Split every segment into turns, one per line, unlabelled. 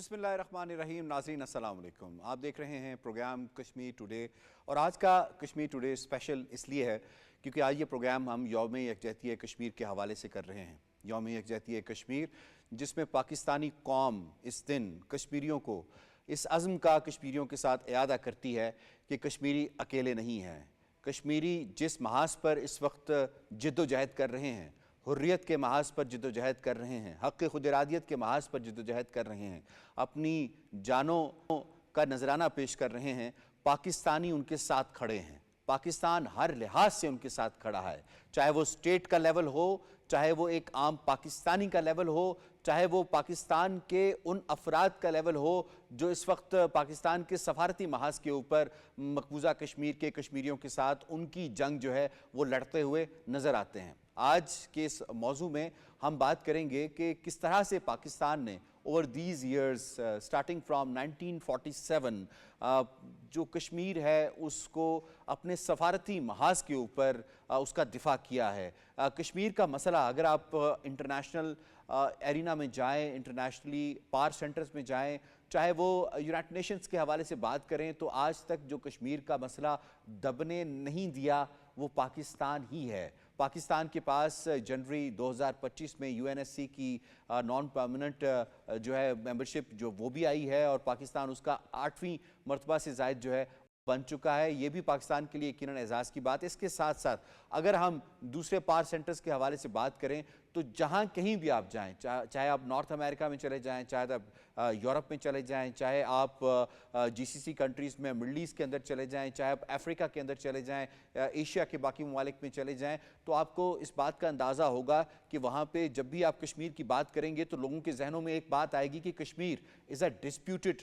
بسم اللہ الرحمن الرحیم. ناظرین السلام علیکم. آپ دیکھ رہے ہیں پروگرام کشمیر ٹوڈے، اور آج کا کشمیر ٹوڈے اسپیشل اس لیے ہے کیونکہ آج یہ پروگرام ہم یوم یکجہتی کشمیر کے حوالے سے کر رہے ہیں. یوم یکجہتی کشمیر جس میں پاکستانی قوم اس دن کشمیریوں کو اس عزم کا کشمیریوں کے ساتھ اعادہ کرتی ہے کہ کشمیری اکیلے نہیں ہیں. کشمیری جس محاذ پر اس وقت جد و جہد کر رہے ہیں، حریت کے محاذ پر جد و جہد کر رہے ہیں، حق خود ارادیت کے محاذ پر جد و جہد کر رہے ہیں، اپنی جانوں کا نذرانہ پیش کر رہے ہیں، پاکستانی ان کے ساتھ کھڑے ہیں. پاکستان ہر لحاظ سے ان کے ساتھ کھڑا ہے، چاہے وہ اسٹیٹ کا لیول ہو، چاہے وہ ایک عام پاکستانی کا لیول ہو، چاہے وہ پاکستان کے ان افراد کا لیول ہو جو اس وقت پاکستان کے سفارتی محاذ کے اوپر مقبوضہ کشمیر کے کشمیریوں کے ساتھ ان کی جنگ جو ہے وہ لڑتے ہوئے نظر آتے ہیں. آج کے اس موضوع میں ہم بات کریں گے کہ کس طرح سے پاکستان نے over these years starting from 1947 جو کشمیر ہے اس کو اپنے سفارتی محاذ کے اوپر اس کا دفاع کیا ہے. کشمیر کا مسئلہ اگر آپ انٹرنیشنل ایرینا میں جائیں، انٹرنیشنلی پاور سینٹرز میں جائیں، چاہے وہ یونائٹڈ نیشنز کے حوالے سے بات کریں، تو آج تک جو کشمیر کا مسئلہ دبنے نہیں دیا وہ پاکستان ہی ہے. پاکستان کے پاس جنوری 2025 میں یو این ایس سی کی نان پرماننٹ جو ہے ممبرشپ جو وہ بھی آئی ہے، اور پاکستان اس کا 8ویں مرتبہ سے زائد جو ہے بن چکا ہے. یہ بھی پاکستان کے لیے یقیناً اعزاز کی بات ہے. اس کے ساتھ ساتھ اگر ہم دوسرے پاور سینٹرز کے حوالے سے بات کریں تو جہاں کہیں بھی آپ جائیں، چاہے آپ نارتھ امریکہ میں چلے جائیں، چاہے آپ یورپ میں چلے جائیں، چاہے آپ جی سی سی کنٹریز میں مڈل ایسٹ کے اندر چلے جائیں، چاہے آپ افریقہ کے اندر چلے جائیں، ایشیا کے باقی ممالک میں چلے جائیں، تو آپ کو اس بات کا اندازہ ہوگا کہ وہاں پہ جب بھی آپ کشمیر کی بات کریں گے تو لوگوں کے ذہنوں میں ایک بات آئے گی کہ Kashmir is a disputed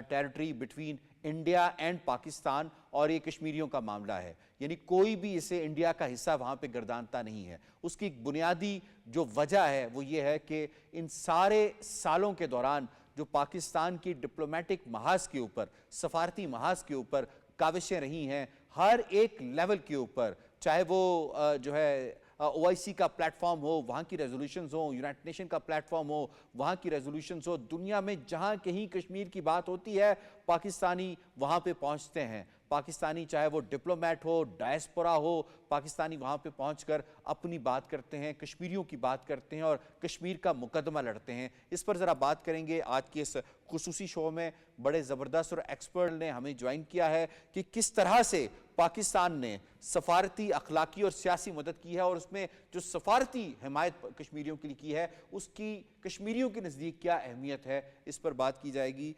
territory between India and Pakistan, اور یہ کشمیریوں کا معاملہ ہے. یعنی کوئی بھی اسے انڈیا کا حصہ وہاں پہ گردانتا نہیں ہے. اس کی بنیادی جو وجہ ہے وہ یہ ہے کہ ان سارے سالوں کے دوران جو پاکستان کی ڈپلومیٹک محاذ کے اوپر، سفارتی محاذ کے اوپر کاوشیں رہی ہیں، ہر ایک لیول کے اوپر، چاہے وہ جو ہے او آئی سی کا پلیٹ فارم ہو، وہاں کی ریزولوشنز ہوں، یونائٹڈ نیشن کا پلیٹ فارم ہو، وہاں کی ریزولوشنز ہو، دنیا میں جہاں کہیں کشمیر کی بات ہوتی ہے پاکستانی وہاں پہ پہنچتے ہیں. پاکستانی چاہے وہ ڈپلومیٹ ہو، ڈائسپورا ہو، پاکستانی وہاں پہ پہنچ کر اپنی بات کرتے ہیں، کشمیریوں کی بات کرتے ہیں اور کشمیر کا مقدمہ لڑتے ہیں. اس پر ذرا بات کریں گے آج کے اس خصوصی شو میں. بڑے زبردست اور ایکسپرٹ نے ہمیں جوائن کیا ہے کہ کس طرح سے پاکستان نے سفارتی، اخلاقی اور سیاسی مدد کی ہے، اور اس میں جو سفارتی حمایت کشمیریوں کے لیے کی ہے اس کی کشمیریوں کے نزدیک کیا اہمیت ہے، اس پر بات کی جائے گی.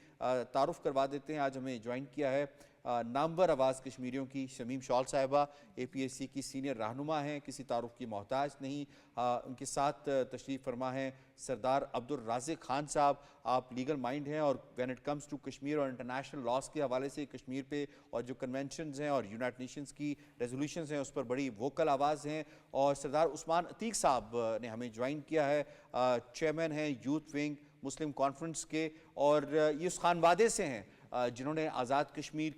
تعارف کروا دیتے ہیں. آج ہمیں جوائن کیا ہے نامور آواز کشمیریوں کی شمیم شال صاحبہ، اے پی ایس سی کی سینئر رہنما ہیں، کسی تعارف کی محتاج نہیں. ان کے ساتھ تشریف فرما ہیں سردار عبدالرازق خان صاحب. آپ لیگل مائنڈ ہیں اور when it comes to Kashmir اور انٹرنیشنل لاس کے حوالے سے کشمیر پہ اور جو کنونشنز ہیں اور یونائٹڈ نیشنز کی ریزولوشنز ہیں اس پر بڑی ووکل آواز ہیں. اور سردار عثمان عتیق صاحب نے ہمیں جوائن کیا ہے، چیئرمین ہیں یوتھ ونگ مسلم کانفرنس کے، اور یہ اس خانوادے سے ہیں جنہوں نے آزاد کشمیر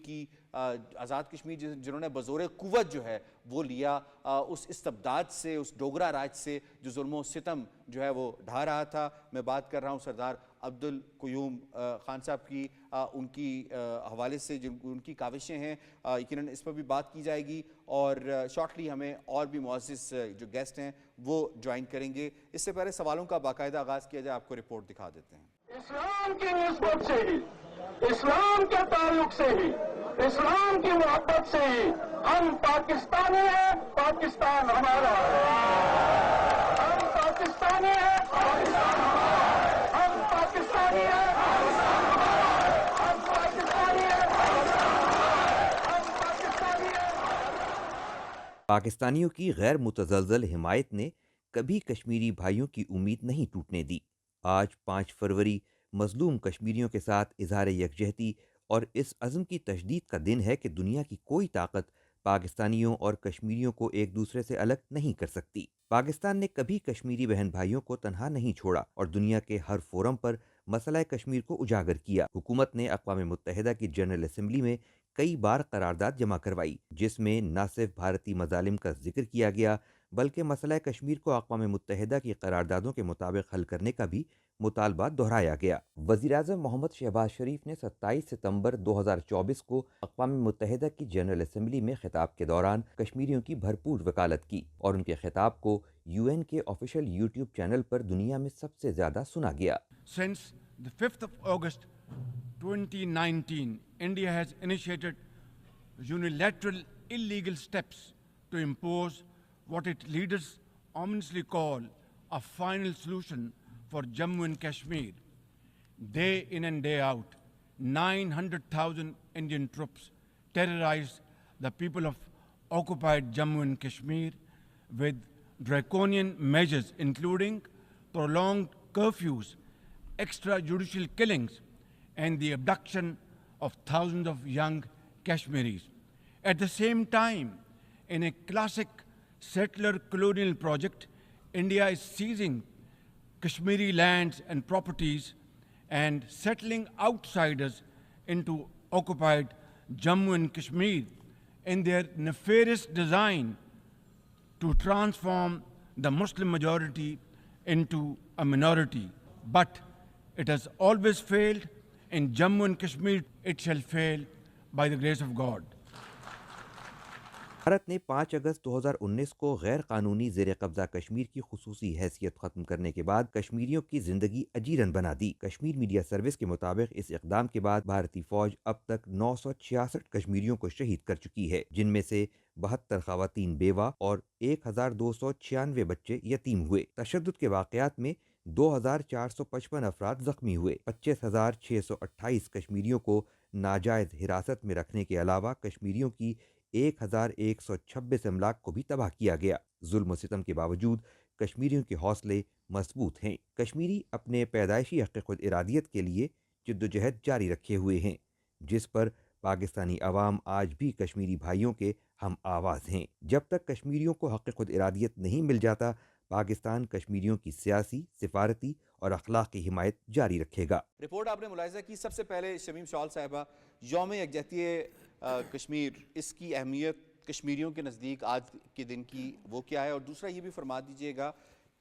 جنہوں نے بزور قوت جو ہے وہ لیا اس استبداد سے، اس ڈوگرا راج سے جو ظلم و ستم جو ہے وہ ڈھا رہا تھا. میں بات کر رہا ہوں سردار عبدالقیوم خان صاحب کی. ان کی حوالے سے جو ان کی کاوشیں ہیں یقیناً اس پر بھی بات کی جائے گی، اور شارٹلی ہمیں اور بھی معزز جو گیسٹ ہیں وہ جوائن کریں گے. اس سے پہلے سوالوں کا باقاعدہ آغاز کیا جائے. آپ کو رپورٹ دکھا دیتے ہیں.
اسلام کی نسبت سے ہی، اسلام کے تعلق سے ہی، اسلام کی محبت سے ہی ہم پاکستانی ہیں، پاکستان ہمارا ہے. ہم پاکستانی ہیں، پاکستان ہمارا ہے. ہم پاکستانی ہیں، پاکستان ہمارا ہے. ہم پاکستانی ہیں، پاکستان ہمارا ہے. ہم پاکستانی ہیں.
پاکستانیوں کی غیر متزلزل حمایت نے کبھی کشمیری بھائیوں کی امید نہیں ٹوٹنے دی. آج 5 فروری مظلوم کشمیریوں کے ساتھ اظہار یکجہتی اور اس عزم کی تجدید کا دن ہے کہ دنیا کی کوئی طاقت پاکستانیوں اور کشمیریوں کو ایک دوسرے سے الگ نہیں کر سکتی. پاکستان نے کبھی کشمیری بہن بھائیوں کو تنہا نہیں چھوڑا اور دنیا کے ہر فورم پر مسئلہ کشمیر کو اجاگر کیا. حکومت نے اقوام متحدہ کی جنرل اسمبلی میں کئی بار قرارداد جمع کروائی، جس میں نہ صرف بھارتی مظالم کا ذکر کیا گیا بلکہ مسئلہ کشمیر کو اقوام متحدہ کی قراردادوں کے مطابق حل کرنے کا بھی مطالبہ دہرایا گیا۔ وزیراعظم محمد شہباز شریف نے 27 ستمبر 2024 کو اقوام متحدہ کی جنرل اسمبلی میں خطاب کے دوران کشمیریوں کی بھرپور وکالت کی اور ان کے خطاب کو UN کے آفیشیل یوٹیوب چینل پر دنیا میں سب سے زیادہ سنا گیا۔
Since the 5th of August 2019, India has initiated unilateral illegal steps to impose what its leaders ominously call a final solution for Jammu and Kashmir. Day in and day out, 900,000 Indian troops terrorize the people of occupied Jammu and Kashmir with draconian measures including prolonged curfews, extrajudicial killings, and the abduction of thousands of young Kashmiris. At the same time, in a classic settler colonial project, India is seizing Kashmiri lands and properties and settling outsiders into occupied Jammu and Kashmir in their nefarious design to transform the Muslim majority into a minority. But it has always failed. In Jammu and Kashmir, it shall fail by the grace of God.
Bharat نے 5 اگست 2019 کو غیر قانونی زیر قبضہ کشمیر کی خصوصی حیثیت ختم کرنے کے بعد کشمیریوں کی زندگی اجیرن بنا دی۔ کشمیر میڈیا سروس کے مطابق اس اقدام کے بعد بھارتی فوج اب تک 966 کشمیریوں کو شہید کر چکی ہے، جن میں سے 72 خواتین بیوہ اور 1296 بچے یتیم ہوئے۔ تشدد کے واقعات میں 2455 افراد زخمی ہوئے۔ 25628 کشمیریوں کو ناجائز حراست میں رکھنے کے علاوہ کشمیریوں کی 1126 املاک کو بھی تباہ کیا گیا۔ ظلم و ستم کے باوجود کشمیریوں کے حوصلے مضبوط ہیں۔ کشمیری اپنے پیدائشی حق خود ارادیت کے لیے جدوجہد جاری رکھے ہوئے ہیں، جس پر پاکستانی عوام آج بھی کشمیری بھائیوں کے ہم آواز ہیں۔ جب تک کشمیریوں کو حق خود ارادیت نہیں مل جاتا، پاکستان کشمیریوں کی سیاسی، سفارتی اور اخلاقی حمایت جاری رکھے گا۔
رپورٹ آپ نے ملاحظہ کی، سب سے پہلے شمیم شال صاحبہ، یوم یکجہتی کشمیر، اس کی اہمیت کشمیریوں کے نزدیک آج کے دن کی وہ کیا ہے، اور دوسرا یہ بھی فرما دیجئے گا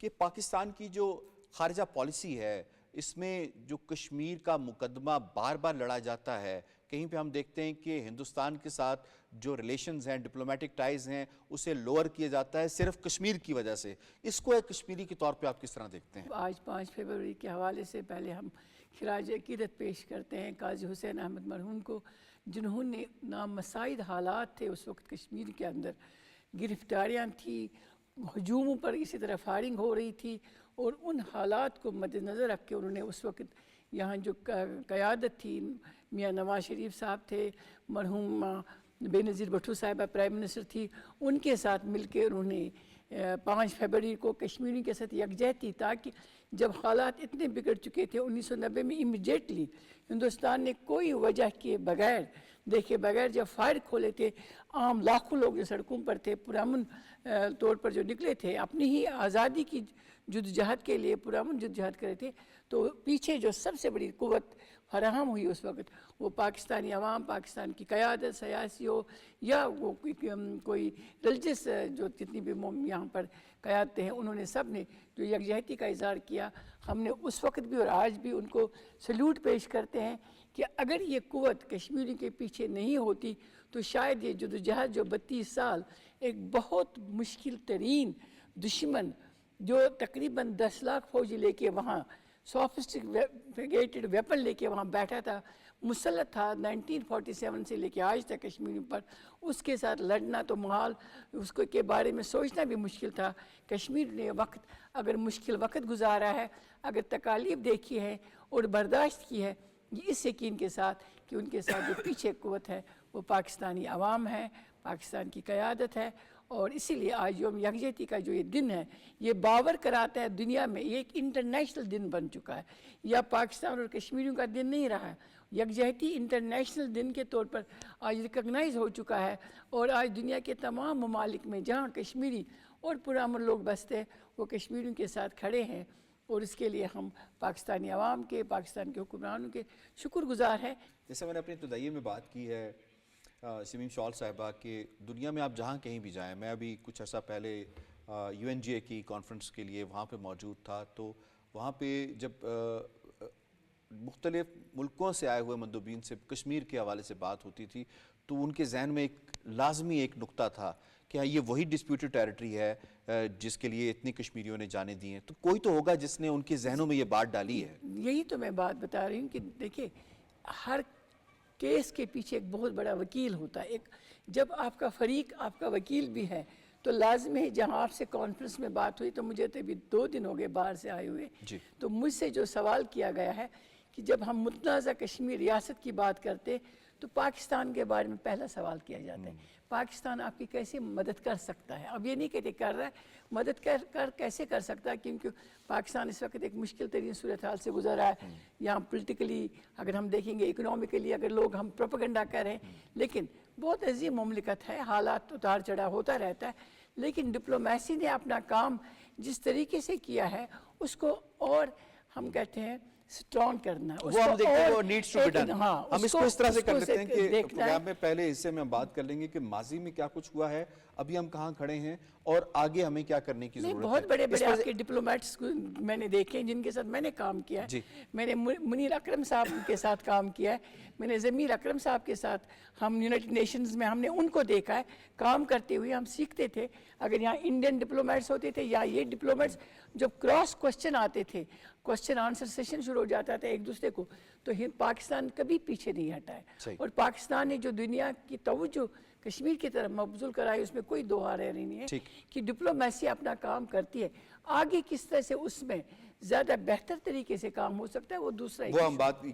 کہ پاکستان کی جو خارجہ پالیسی ہے اس میں جو کشمیر کا مقدمہ بار بار لڑا جاتا ہے، کہیں پہ ہم دیکھتے ہیں کہ ہندوستان کے ساتھ جو ریلیشنز ہیں، ڈپلومیٹک ٹائز ہیں، اسے لوور کیا جاتا ہے صرف کشمیر کی وجہ سے۔ اس کو ایک کشمیری کے طور پہ آپ کس طرح دیکھتے ہیں؟
آج 5 فروری کے حوالے سے پہلے ہم خراج عقیدت پیش کرتے ہیں قاضی حسین احمد مرحوم کو، جنہوں نے نامساعد حالات تھے اس وقت کشمیر کے اندر، گرفتاریاں تھیں، ہجوموں پر اسی طرح فائرنگ ہو رہی تھی، اور ان حالات کو مد نظر رکھ کے انہوں نے اس وقت یہاں جو قیادت تھی، میاں نواز شریف صاحب تھے، مرحوم بے نظیر بھٹو صاحبہ پرائم منسٹر تھی، ان کے ساتھ مل کے انہوں نے 5 فروری کو کشمیری کے ساتھ یکجہتی، تاکہ جب حالات اتنے بگڑ چکے تھے 1990 میں امیڈیٹلی ہندوستان نے کوئی وجہ کے بغیر، دیکھے بغیر جب فائر کھولے تھے، عام لاکھوں لوگ جو سڑکوں پر تھے، پرامن طور پر جو نکلے تھے، اپنی ہی آزادی کی جدوجہد کے لیے پرامن جدوجہد کرے تھے، تو پیچھے جو سب سے بڑی قوت فراہم ہوئی اس وقت، وہ پاکستانی عوام، پاکستان کی قیادت، سیاسی ہو یا وہ کوئی ریلیجس جو جتنی بھی یہاں پر قیادتیں ہیں، انہوں نے سب نے جو یکجہتی کا اظہار کیا۔ ہم نے اس وقت بھی اور آج بھی ان کو سلیوٹ پیش کرتے ہیں کہ اگر یہ قوت کشمیری کے پیچھے نہیں ہوتی تو شاید یہ جدوجہد جو 32 سال ایک بہت مشکل ترین دشمن جو تقریباً 10 لاکھ فوجی لے کے وہاں سوفسٹیکیٹڈ ویپن لے کے وہاں بیٹھا تھا، مسلط تھا 1947 سے لے کے آج تک کشمیر پر، اس کے ساتھ لڑنا تو محال، اس کے بارے میں سوچنا بھی مشکل تھا۔ کشمیر نے وقت اگر مشکل وقت گزارا ہے، اگر تکالیف دیکھی ہے اور برداشت کی ہے، یہ اس یقین کے ساتھ کہ ان کے ساتھ جو پیچھے قوت ہے وہ پاکستانی عوام ہے، پاکستان کی قیادت ہے، اور اسی لیے آج یوم یکجہتی کا جو یہ دن ہے یہ باور کراتا ہے دنیا میں، یہ ایک انٹرنیشنل دن بن چکا ہے، یا پاکستان اور کشمیریوں کا دن نہیں رہا ہے، یکجہتی انٹرنیشنل دن کے طور پر آج ریکگنائز ہو چکا ہے، اور آج دنیا کے تمام ممالک میں جہاں کشمیری اور پرامن لوگ بستے ہیں وہ کشمیریوں کے ساتھ کھڑے ہیں، اور اس کے لیے ہم پاکستانی عوام کے، پاکستان کے حکمرانوں کے شکر گزار ہیں۔
جیسے میں نے اپنی ابتدائی میں بات کی ہے شمیم شال صاحبہ کہ دنیا میں آپ جہاں کہیں بھی جائیں، میں ابھی کچھ عرصہ پہلے UNGA کی کانفرنس کے لیے وہاں پہ موجود تھا، تو وہاں پہ جب مختلف ملکوں سے آئے ہوئے مندوبین سے کشمیر کے حوالے سے بات ہوتی تھی تو ان کے ذہن میں ایک لازمی ایک نقطہ تھا کہ ہاں یہ وہی ڈسپیوٹڈ ٹیریٹری ہے جس کے لیے اتنی کشمیریوں نے جانے دی ہیں. تو کوئی تو ہوگا جس نے ان کے ذہنوں میں یہ بات ڈالی ہے.
یہی تو میں بات بتا رہی ہوں کہ دیکھیں ہر کیس کے پیچھے ایک بہت بڑا وکیل ہوتا ہے. ایک جب آپ کا فریق آپ کا وکیل بھی ہے تو لازم ہے. جہاں آپ سے کانفرنس میں بات ہوئی تو مجھے تو ابھی 2 دن ہو گئے باہر سے آئے ہوئے, تو مجھ سے جو سوال کیا گیا ہے کہ جب ہم متنازع کشمیر ریاست کی بات کرتے تو پاکستان کے بارے میں پہلا سوال کیا جاتا ہے, پاکستان آپ کی کیسے مدد کر سکتا ہے. اب یہ نہیں کہتے کر رہا ہے, مدد کیسے کر سکتا ہے, کیونکہ پاکستان اس وقت ایک مشکل ترین صورتحال سے گزر رہا ہے. یہاں پولیٹیکلی اگر ہم دیکھیں گے, اکنومیکلی اگر لوگ ہم پروپیگنڈا کر رہے ہیں, لیکن بہت عظیم مملکت ہے, حالات اتار چڑھا ہوتا رہتا ہے, لیکن ڈپلومیسی نے اپنا کام جس طریقے سے کیا ہے اس کو اور ہم کہتے ہیں سٹرونگ کرنا.
وہ ہم دیکھتے ہیں وہ نیڈس ٹو بی ڈن. ہم اس کو اس طرح سے کر لیتے ہیں کہ پروگرام میں پہلے حصے میں ہم بات کر لیں گے کہ ماضی میں کیا کچھ ہوا ہے, ابھی ہم کہاں کھڑے ہیں اور آگے ہمیں کیا کرنے کی ضرورت ہے.
بہت بڑے بڑے آپ کے ڈپلومیٹس میں نے دیکھے جن کے ساتھ میں نے کام کیا ہے. میں نے منیر اکرم صاحب کے ساتھ کام کیا ہے, میں نے ضمیر اکرم صاحب کے ساتھ, ہم یونائٹڈ نیشنز میں ہم نے ان کو دیکھا ہے کام کرتے ہوئے. ہم سیکھتے تھے اگر یہاں انڈین ڈپلومیٹس ہوتے تھے یا یہ ڈپلومیٹس جب کراس کوسچن آتے تھے, کوسچن آنسر سیشن شروع ہو جاتا تھا ایک دوسرے کو, تو پاکستان کبھی پیچھے نہیں ہٹا ہے. اور پاکستان نے جو دنیا کی توجہ کشمیر کی طرف مبذول کرائی اس میں کوئی دو رہ نہیں ہے کہ ڈپلومیسی اپنا کام کرتی ہے. آگے کس طرح سے اس میں زیادہ بہتر طریقے سے کام ہو سکتا ہے وہ دوسرا,
وہ ہم بات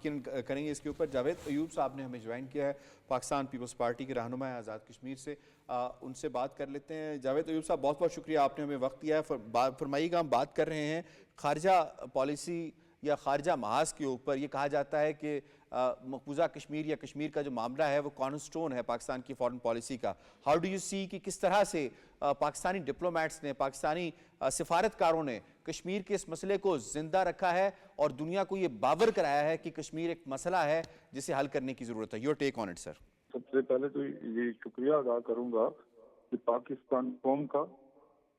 کریں گے اس کے اوپر. جاوید ایوب صاحب نے ہمیں جوائن کیا ہے, پاکستان پیپلز پارٹی کے رہنما ہیں آزاد کشمیر سے, ان سے بات کر لیتے ہیں. جاوید ایوب صاحب بہت بہت شکریہ, آپ نے ہمیں وقت دیا ہے. فرمائیے گا, ہم بات کر رہے ہیں خارجہ پالیسی یا خارجہ محاذ کے اوپر. یہ کہا جاتا ہے کہ مقبوضہ کشمیر یا کشمیر کا جو معاملہ ہے وہ کارنر سٹون ہے پاکستان کی فارن پالیسی کا. ہاؤ ڈو یو سی کہ کس طرح سے پاکستانی ڈپلومیٹس نے, پاکستانی سفارتکاروں نے کشمیر کے اس مسئلے کو زندہ رکھا ہے اور دنیا کو یہ باور کرایا ہے کہ کشمیر ایک مسئلہ ہے جسے حل کرنے کی ضرورت ہے. یور ٹیک آن اٹ سر.
سب سے پہلے تو یہ شکریہ ادا کروں گا کہ پاکستان قوم کا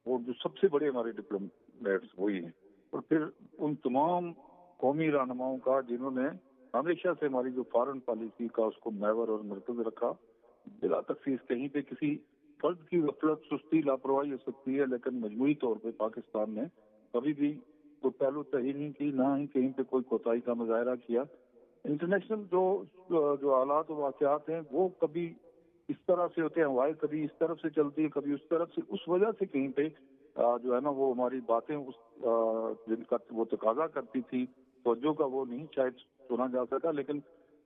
وہ جو سب سے بڑے ہمارے ڈپلومیٹس وہی ہیں, اور پھر ان تمام قومی رہنماؤں کا جنہوں نے ہمیشہ سے ہماری جو فارن پالیسی کا اس کو محور اور مرکز رکھا. بلا تخصیص کہیں پہ کسی فرد کی غفلت, سستی, لاپرواہی ہو سکتی ہے, لیکن مجموعی طور پہ پاکستان نے کبھی بھی کوئی پہلو صحیح نہیں کی, نہ ہی کہیں پہ کوئی کوتاہی کا مظاہرہ کیا. انٹرنیشنل جو حالات و واقعات ہیں وہ کبھی اس طرح سے ہوتے ہیں, ہوائیں کبھی اس طرف سے چلتی ہے کبھی اس طرف سے, اس وجہ سے کہیں پہ جو ہے نا وہ ہماری باتیں جن کا وہ تقاضا کرتی تھی توجہ کا وہ نہیں شاید سنا جا سکا. لیکن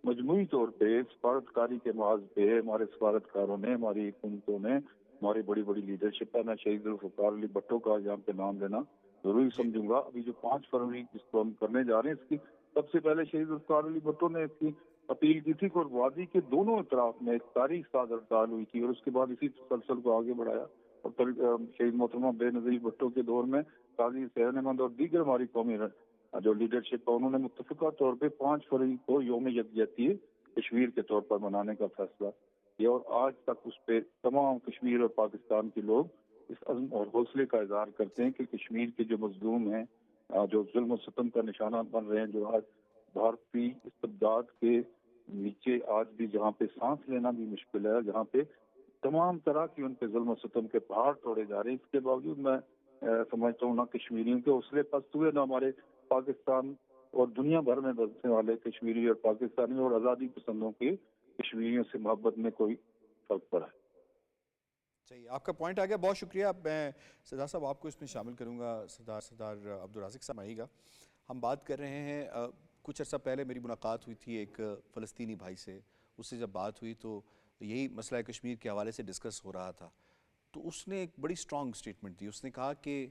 مجموعی طور پہ سفارتکاری کے محاذ پہ ہمارے سفارتکاروں نے, ہماری حکومتوں نے, ہماری بڑی بڑی لیڈرشپ ہے, میں شہید ذوالفقار علی بھٹو کا یہاں پہ نام لینا ضروری سمجھوں گا. ابھی جو 5 فروری جس کو ہم کرنے جا رہے ہیں, اس کی سب سے پہلے شہید ذوالفقار علی بھٹو نے اس کی اپیل کی تھی اور وادی کے دونوں اطراف میں ایک تاریخ ساز ہڑتال ہوئی تھی, اور اس کے بعد اسی تسلسل کو آگے بڑھایا. اور پھر شہید محترمہ بے نظیر بھٹو کے دور میں قاضی حسین احمد اور دیگر ہماری قومی جو لیڈرشپ ہے انہوں نے متفقہ طور پہ 5 فروری کو یوم یکجہتی کشمیر کے طور پر منانے کا فیصلہ کیا, اور آج تک اس پہ تمام کشمیر اور پاکستان کے لوگ اس عزم اور حوصلے کا اظہار کرتے ہیں کہ کشمیر کے جو مظلوم ہیں, جو ظلم و ستم کا نشانہ بن رہے ہیں, جو آج بھارتی استبداد کے نیچے آج بھی جہاں پہ سانس لینا بھی مشکل ہے, جہاں پہ تمام طرح کی ان پہ ظلم و ستم کے پہاڑ توڑے جا رہے ہیں, اس کے باوجود میں سمجھتا ہوں نہ کشمیریوں کے حوصلے پست ہوئے, نہ ہمارے پاکستان اور دنیا بھر میں بسنے والے کشمیری اور پاکستانی اور آزادی پسندوں کے کشمیریوں سے محبت میں کوئی فرق پڑا ہے.
صحیح, آپ کا پوائنٹ آ گیا, بہت شکریہ. میں سردار صاحب آپ کو اس میں شامل کروں گا. سردار عبدالرازق صاحب آئیے گا. ہم بات کر رہے ہیں, کچھ عرصہ پہلے میری ملاقات ہوئی تھی ایک فلسطینی بھائی سے, اس سے جب بات ہوئی تو یہی مسئلہ کشمیر کے حوالے سے ڈسکس ہو رہا تھا, تو اس نے ایک بڑی سٹرونگ سٹیٹمنٹ دی. اس نے کہا کہ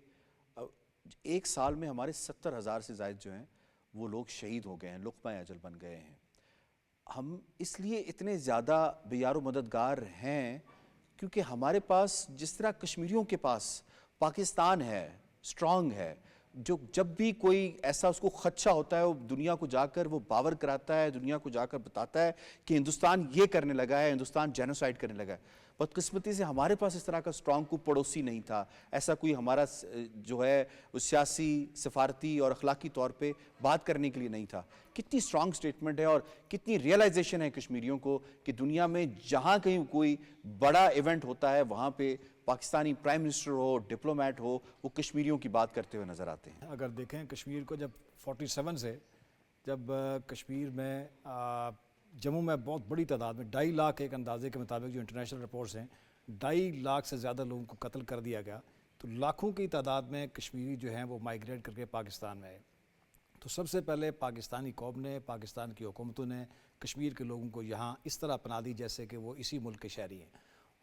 1 سال میں ہمارے 70,000 سے زائد جو ہیں وہ لوگ شہید ہو گئے ہیں, لقمہ اجل بن گئے ہیں. ہم اس لیے اتنے زیادہ بیار و مددگار ہیں کیونکہ ہمارے پاس جس طرح کشمیریوں کے پاس پاکستان ہے, سٹرونگ ہے, جو جب بھی کوئی ایسا اس کو خدشہ ہوتا ہے وہ دنیا کو جا کر وہ باور کراتا ہے, دنیا کو جا کر بتاتا ہے کہ ہندوستان یہ کرنے لگا ہے, ہندوستان جینوسائیڈ کرنے لگا ہے. بدقسمتی سے ہمارے پاس اس طرح کا اسٹرانگ کوئی پڑوسی نہیں تھا, ایسا کوئی ہمارا جو ہے وہ سیاسی, سفارتی اور اخلاقی طور پہ بات کرنے کے لیے نہیں تھا. کتنی اسٹرانگ سٹیٹمنٹ ہے اور کتنی ریئلائزیشن ہے کشمیریوں کو کہ دنیا میں جہاں کہیں کوئی بڑا ایونٹ ہوتا ہے وہاں پہ پاکستانی پرائم منسٹر ہو, ڈپلومیٹ ہو, وہ کشمیریوں کی بات کرتے ہوئے نظر آتے ہیں.
اگر دیکھیں کشمیر کو جب 47 سے جب کشمیر میں جموں میں بہت بڑی تعداد میں 2.5 لاکھ ایک اندازے کے مطابق جو انٹرنیشنل رپورٹس ہیں 2.5 لاکھ سے زیادہ لوگوں کو قتل کر دیا گیا, تو لاکھوں کی تعداد میں کشمیری جو ہیں وہ مائیگریٹ کر کے پاکستان میں آئے. تو سب سے پہلے پاکستانی قوم نے, پاکستان کی حکومتوں نے کشمیر کے لوگوں کو یہاں اس طرح اپنا دی جیسے کہ وہ اسی ملک کے شہری ہیں.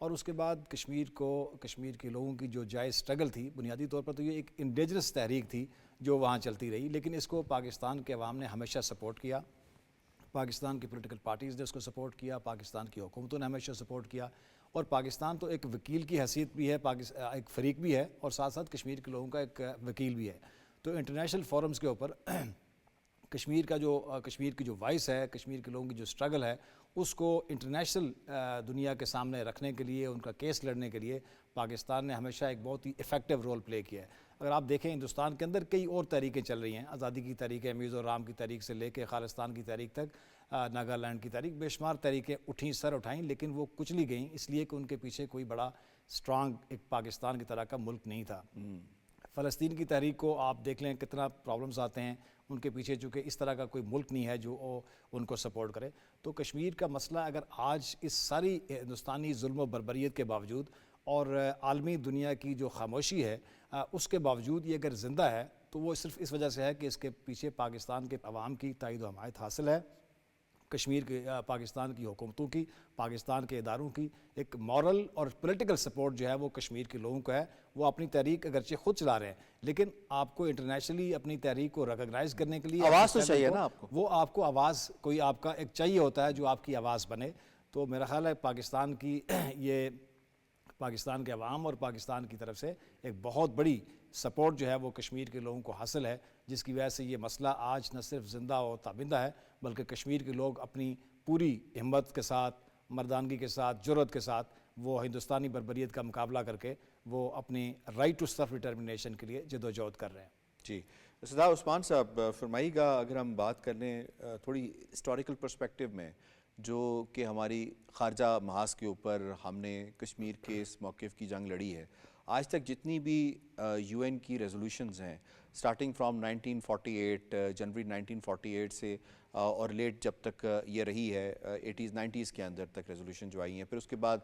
اور اس کے بعد کشمیر کے لوگوں کی جو جائز سٹرگل تھی, بنیادی طور پر تو یہ ایک انڈیجنس تحریک تھی جو وہاں چلتی رہی, لیکن اس کو پاکستان کے عوام نے ہمیشہ سپورٹ کیا, پاکستان کی پولیٹیکل پارٹیز نے اس کو سپورٹ کیا, پاکستان کی حکومتوں نے ہمیشہ سپورٹ کیا. اور پاکستان تو ایک وکیل کی حیثیت بھی ہے, ایک فریق بھی ہے, اور ساتھ ساتھ کشمیر کے لوگوں کا ایک وکیل بھی ہے. تو انٹرنیشنل فورمز کے اوپر کشمیر کی جو وائس ہے, کشمیر کے لوگوں کی جو سٹرگل ہے, اس کو انٹرنیشنل دنیا کے سامنے رکھنے کے لیے, ان کا کیس لڑنے کے لیے پاکستان نے ہمیشہ ایک بہت ہی ایفیکٹو رول پلے کیا ہے. اگر آپ دیکھیں ہندوستان کے اندر کئی اور تحریکیں چل رہی ہیں, آزادی کی تحریک, میزورام کی تحریک سے لے کے خالستان کی تحریک تک, ناگالینڈ کی تحریک, بے شمار تحریکیں سر اٹھائیں, لیکن وہ کچلی گئیں اس لیے کہ ان کے پیچھے کوئی بڑا سٹرانگ ایک پاکستان کی طرح کا ملک نہیں تھا. فلسطین کی تحریک کو آپ دیکھ لیں کتنا پرابلمز آتے ہیں, ان کے پیچھے چونکہ اس طرح کا کوئی ملک نہیں ہے جو ان کو سپورٹ کرے. تو کشمیر کا مسئلہ اگر آج اس ساری ہندوستانی ظلم و بربریت کے باوجود اور عالمی دنیا کی جو خاموشی ہے اس کے باوجود یہ اگر زندہ ہے تو وہ صرف اس وجہ سے ہے کہ اس کے پیچھے پاکستان کے عوام کی تائید و حمایت حاصل ہے, کشمیر کے پاکستان کی حکومتوں کی, پاکستان کے اداروں کی ایک مورل اور پولیٹیکل سپورٹ جو ہے وہ کشمیر کے لوگوں کو ہے. وہ اپنی تحریک اگرچہ خود چلا رہے ہیں, لیکن آپ کو انٹرنیشنلی اپنی تحریک کو ریکگنائز کرنے کے لیے
آواز تو چاہیے نا آپ کو,
وہ آپ کو آواز کوئی آپ کا ایک چاہیے ہوتا ہے جو آپ کی آواز بنے. تو میرا خیال ہے پاکستان کی یہ پاکستان کے عوام اور پاکستان کی طرف سے ایک بہت بڑی سپورٹ جو ہے وہ کشمیر کے لوگوں کو حاصل ہے, جس کی وجہ سے یہ مسئلہ آج نہ صرف زندہ و تابندہ ہے بلکہ کشمیر کے لوگ اپنی پوری ہمت کے ساتھ, مردانگی کے ساتھ, جرأت کے ساتھ وہ ہندوستانی بربریت کا مقابلہ کر کے وہ اپنی رائٹ ٹو سیلف ڈٹرمنیشن کے لیے جدوجہد کر رہے ہیں.
جی سردار عثمان صاحب فرمائیے گا, اگر ہم بات کر لیں تھوڑی ہسٹوریکل پرسپیکٹیو میں, جو کہ ہماری خارجہ محاذ کے اوپر ہم نے کشمیر کے اس موقف کی جنگ لڑی ہے, آج تک جتنی بھی یو این کی ریزولوشنز ہیں سٹارٹنگ فرام 1948 جنوری 1948 سے اور لیٹ جب تک یہ رہی ہے 80s 90s کے اندر تک ریزولوشن جو آئی ہیں, پھر اس کے بعد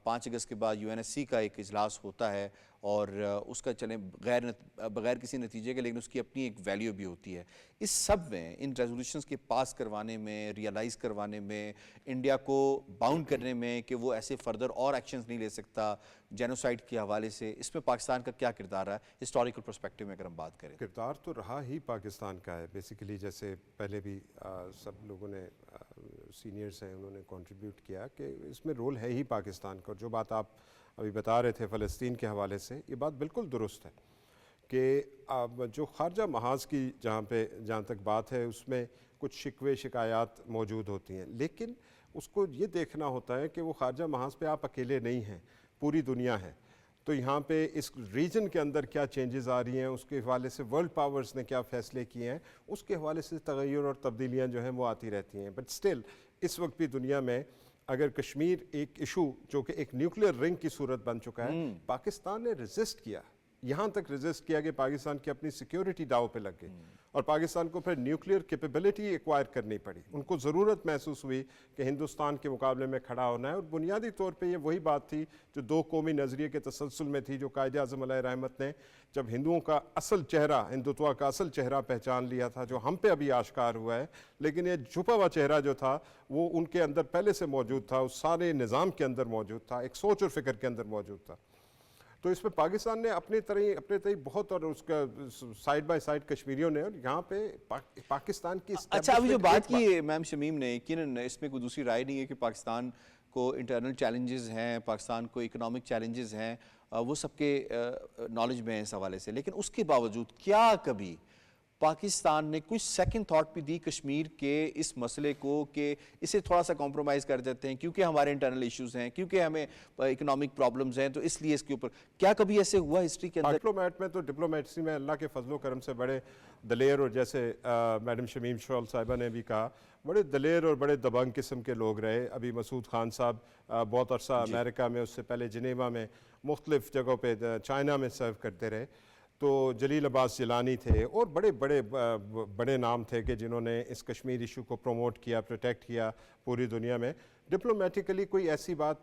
5 اگست کے بعد UNSC کا ایک اجلاس ہوتا ہے اور اس کا چلیں بغیر کسی نتیجے کے, لیکن اس کی اپنی ایک ویلیو بھی ہوتی ہے. اس سب میں ان ریزولوشنز کے پاس کروانے میں, ریئلائز کروانے میں, انڈیا کو باؤنڈ کرنے میں کہ وہ ایسے فردر اور ایکشنز نہیں لے سکتا جینوسائیڈ کے حوالے سے, اس میں پاکستان کا کیا کردار ہے ہسٹوریکل پرسپیکٹیو میں اگر ہم بات کریں؟
کردار تو رہا ہی پاکستان کا ہے بیسیکلی, جیسے پہلے بھی سب لوگوں نے سینئرز ہیں انہوں نے کنٹریبیوٹ کیا کہ اس میں رول ہے ہی پاکستان کا. اور جو بات آپ ابھی بتا رہے تھے فلسطین کے حوالے سے, یہ بات بالکل درست ہے کہ جو خارجہ محاذ کی جہاں تک بات ہے اس میں کچھ شکوے شکایات موجود ہوتی ہیں, لیکن اس کو یہ دیکھنا ہوتا ہے کہ وہ خارجہ محاذ پہ آپ اکیلے نہیں ہیں, پوری دنیا ہے. تو یہاں پہ اس ریجن کے اندر کیا چینجز آ رہی ہیں, اس کے حوالے سے ورلڈ پاورز نے کیا فیصلے کیے ہیں, اس کے حوالے سے تغیر اور تبدیلیاں جو ہیں وہ آتی رہتی ہیں. بٹ سٹل اس وقت بھی دنیا میں اگر کشمیر ایک ایشو جو کہ ایک نیوکلیر رنگ کی صورت بن چکا ہے, پاکستان نے ریزسٹ کیا, یہاں تک ریزسٹ کیا کہ پاکستان کی اپنی سیکیورٹی داؤ پہ لگ گئی اور پاکستان کو پھر نیوکلیئر کیپیبلٹی ایکوائر کرنی پڑی. ان کو ضرورت محسوس ہوئی کہ ہندوستان کے مقابلے میں کھڑا ہونا ہے, اور بنیادی طور پہ یہ وہی بات تھی جو 2 قومی نظریے کے تسلسل میں تھی, جو قائد اعظم علیہ رحمت نے جب ہندوؤں کا اصل چہرہ, ہندوتوا کا اصل چہرہ پہچان لیا تھا, جو ہم پہ ابھی آشکار ہوا ہے, لیکن یہ چھپا ہوا چہرہ جو تھا وہ ان کے اندر پہلے سے موجود تھا, اس سارے نظام کے اندر موجود تھا, ایک سوچ اور فکر کے اندر موجود تھا. تو اس میں پاکستان نے اپنے طرح بہت, اور اس کا سائیڈ بائی سائیڈ کشمیریوں نے, اور یہاں پہ پاکستان کی
اچھا ابھی جو بات کی میم شمیم نے, یقیناً اس میں کوئی دوسری رائے نہیں ہے کہ پاکستان کو انٹرنل چیلنجز ہیں, پاکستان کو اکنامک چیلنجز ہیں, وہ سب کے نالج میں ہیں اس حوالے سے, لیکن اس کے باوجود کیا کبھی پاکستان نے کوئی سیکنڈ تھاٹ بھی دی کشمیر کے اس مسئلے کو کہ اسے تھوڑا سا کمپرومائز کر دیتے ہیں کیونکہ ہمارے انٹرنل ایشوز ہیں, کیونکہ ہمیں اکنامک پرابلمز ہیں, تو اس لیے اس کے اوپر کیا کبھی ایسے ہوا ہسٹری کے اندر؟
ڈپلومیٹ میں تو ڈپلومیسی میں اللہ کے فضل و کرم سے بڑے دلیر, اور جیسے میڈم شمیم شول صاحبہ نے بھی کہا, بڑے دلیر اور بڑے دبنگ قسم کے لوگ رہے. ابھی مسعود خان صاحب بہت عرصہ امریکہ میں, اس سے پہلے جنیوا میں, مختلف جگہوں پہ چائنا میں سرو کرتے رہے. تو جلیل عباس جیلانی تھے, اور بڑے بڑے بڑے نام تھے کہ جنہوں نے اس کشمیر ایشو کو پروموٹ کیا, پروٹیکٹ کیا پوری دنیا میں. ڈپلومیٹیکلی کوئی ایسی بات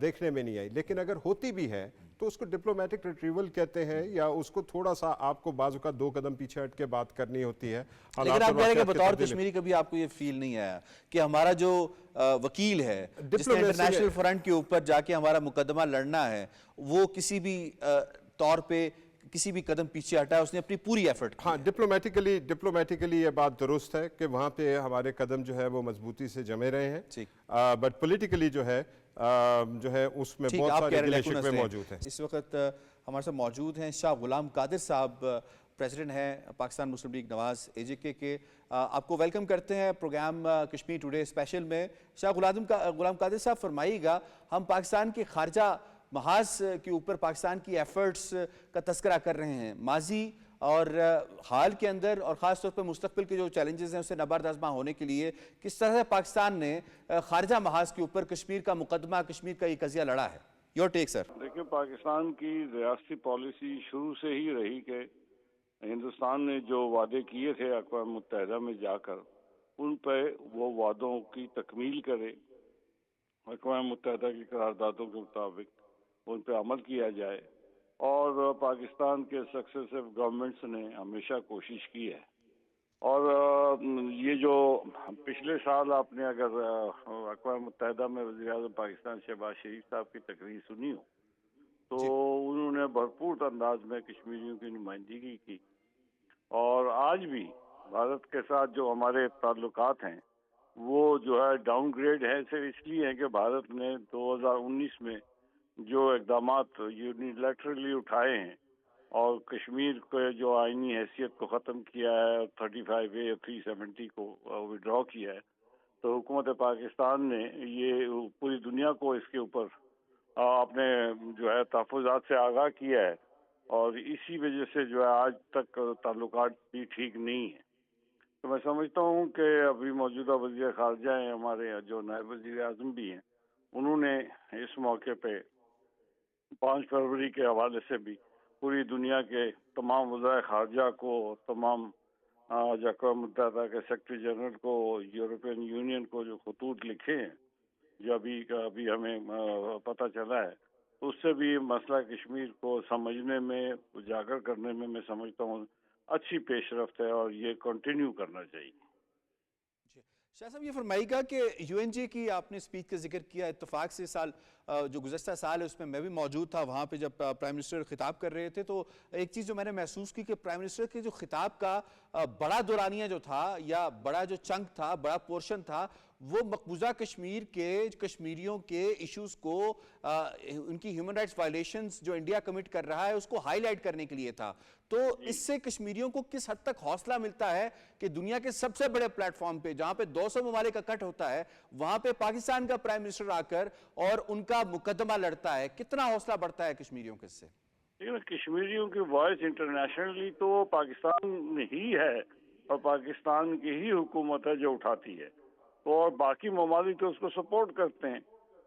دیکھنے میں نہیں آئی, لیکن اگر ہوتی بھی ہے تو اس کو ڈپلومیٹک ریٹریول کہتے ہیں, یا اس کو تھوڑا سا آپ کو بعض اوقات 2 قدم پیچھے ہٹ کے بات کرنی ہوتی ہے.
لیکن آپ کہہ رہے ہیں کہ بطور کشمیری کبھی آپ کو یہ فیل نہیں آیا کہ ہمارا جو وکیل ہے جس نے انٹرنیشنل فرنٹ کے اوپر جا کے ہمارا مقدمہ لڑنا ہے, وہ کسی بھی طور پہ کسی بھی قدم پیچھے ہٹا ہے, اس نے اپنی پوری ایفرٹ کی؟
ہاں, ڈپلومیٹیکلی یہ بات درست ہے کہ وہاں پہ ہمارے قدم جو ہے وہ مضبوطی سے جمے رہے ہیں, بٹ پولیٹیکلی جو ہے اس میں بہت سارے گلے شکوے موجود ہیں.
اس وقت ہمارے ساتھ موجود ہیں شاہ غلام قادر صاحب, پریزیڈنٹ ہیں پاکستان مسلم لیگ نواز AJK کے. آپ کو ویلکم کرتے ہیں پروگرام کشمیر ٹوڈے اسپیشل میں. شاہ غلام قادر صاحب, فرمائیے گا, ہم پاکستان کے خارجہ محاذ کے اوپر پاکستان کی ایفرٹس کا تذکرہ کر رہے ہیں. ماضی اور حال کے اندر, اور خاص طور پر مستقبل کے جو چیلنجز ہیں اسے نبرد آزما ہونے کے لیے کس طرح سے پاکستان نے خارجہ محاذ کے اوپر کشمیر کا مقدمہ, کشمیر کا یہ قضیہ لڑا ہے؟ یور ٹیک سر.
دیکھیں, پاکستان کی ریاستی پالیسی شروع سے ہی رہی کہ ہندوستان نے جو وعدے کیے تھے اقوام متحدہ میں جا کر, ان پہ وہ وعدوں کی تکمیل کرے, اقوام متحدہ کی قراردادوں کے مطابق ان پہ عمل کیا جائے. اور پاکستان کے سکسیسو گورنمنٹس نے ہمیشہ کوشش کی ہے. اور یہ جو پچھلے سال آپ نے اگر اقوام متحدہ میں وزیر اعظم پاکستان شہباز شریف صاحب کی تقریر سنی ہو تو انہوں نے بھرپور انداز میں کشمیریوں کی نمائندگی کی. اور آج بھی بھارت کے ساتھ جو ہمارے تعلقات ہیں وہ جو ہے ڈاؤن گریڈ ہے, صرف اس لیے ہے کہ بھارت نے 2019 میں جو اقدامات یونیلیٹرلی اٹھائے ہیں اور کشمیر کے جو آئینی حیثیت کو ختم کیا ہے, 35A اور 370 کو وڈرا کیا ہے, تو حکومت پاکستان نے یہ پوری دنیا کو اس کے اوپر اپنے جو ہے تحفظات سے آگاہ کیا ہے, اور اسی وجہ سے جو ہے آج تک تعلقات بھی ٹھیک نہیں ہیں. تو میں سمجھتا ہوں کہ ابھی موجودہ وزیر خارجہ ہیں ہمارے, جو نائب وزیر اعظم بھی ہیں, انہوں نے اس موقع پہ 5 فروری کے حوالے سے بھی پوری دنیا کے تمام وزرائے خارجہ کو, تمام اقوام متحدہ کے سیکرٹری جنرل کو, یورپین یونین کو جو خطوط لکھے ہیں, جو ابھی ہمیں پتہ چلا ہے, اس سے بھی مسئلہ کشمیر کو سمجھنے میں, اجاگر کرنے میں سمجھتا ہوں اچھی پیش رفت ہے, اور یہ کنٹینیو کرنا چاہیے.
شاہ صاحب, یہ فرمائیے گا کہ UNJ کی آپ نے اسپیچ کا ذکر کیا, اتفاق سے سال جو گزشتہ سال ہے اس میں میں بھی موجود تھا وہاں پہ جب پرائم منسٹر خطاب کر رہے تھے, تو ایک چیز جو میں نے محسوس کی کہ پرائم منسٹر کے جو خطاب کا بڑا دورانیہ جو تھا, یا بڑا جو چنک تھا, بڑا پورشن تھا, وہ مقبوضہ کشمیر کے کشمیریوں کے ایشوز کو, ان کی ہیومن رائٹس وائلیشنز جو انڈیا کمٹ کر رہا ہے اس کو ہائی لائٹ کرنے کے لیے تھا. تو اس سے کشمیریوں کو کس حد تک حوصلہ ملتا ہے کہ دنیا کے سب سے بڑے پلیٹ فارم پہ, جہاں پہ 200 ممالک اکٹھ ہوتا ہے, وہاں پہ پاکستان کا پرائم منسٹر آ کر اور ان کا مقدمہ لڑتا ہے, کتنا حوصلہ بڑھتا ہے کشمیریوں کے اس سے؟
کشمیریوں کی وائس انٹرنیشنلی تو پاکستان ہی ہے, اور پاکستان کی ہی حکومت ہے جو اٹھاتی ہے, اور باقی ممالک تو اس کو سپورٹ کرتے ہیں.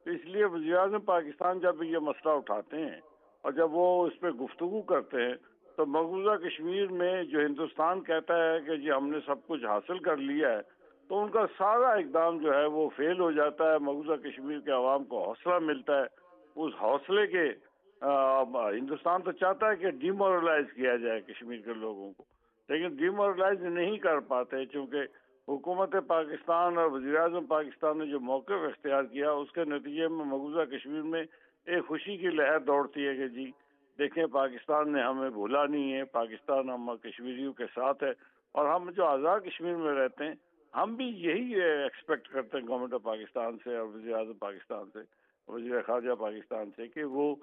تو اس لیے وزیر اعظم پاکستان جب یہ مسئلہ اٹھاتے ہیں اور جب وہ اس پہ گفتگو کرتے ہیں, تو مقبوضہ کشمیر میں جو ہندوستان کہتا ہے کہ جی ہم نے سب کچھ حاصل کر لیا ہے, تو ان کا سارا اقدام جو ہے وہ فیل ہو جاتا ہے. مقبوضہ کشمیر کے عوام کو حوصلہ ملتا ہے, اس حوصلے کے ہندوستان تو چاہتا ہے کہ ڈی مورلائز کیا جائے کشمیر کے لوگوں کو, لیکن ڈی مورلائز نہیں کر پاتے, چونکہ حکومت پاکستان اور وزیر اعظم پاکستان نے جو موقف اختیار کیا, اس کے نتیجے میں مقبوضہ کشمیر میں ایک خوشی کی لہر دوڑتی ہے کہ جی دیکھیں پاکستان نے ہمیں بھولا نہیں ہے, پاکستان ہم کشمیریوں کے ساتھ ہے, اور ہم جو آزاد کشمیر میں رہتے ہیں ہم بھی یہی ایکسپیکٹ کرتے ہیں گورنمنٹ آف پاکستان سے, اور وزیر اعظم پاکستان سے, وزیر خارجہ پاکستان سے, کہ وہ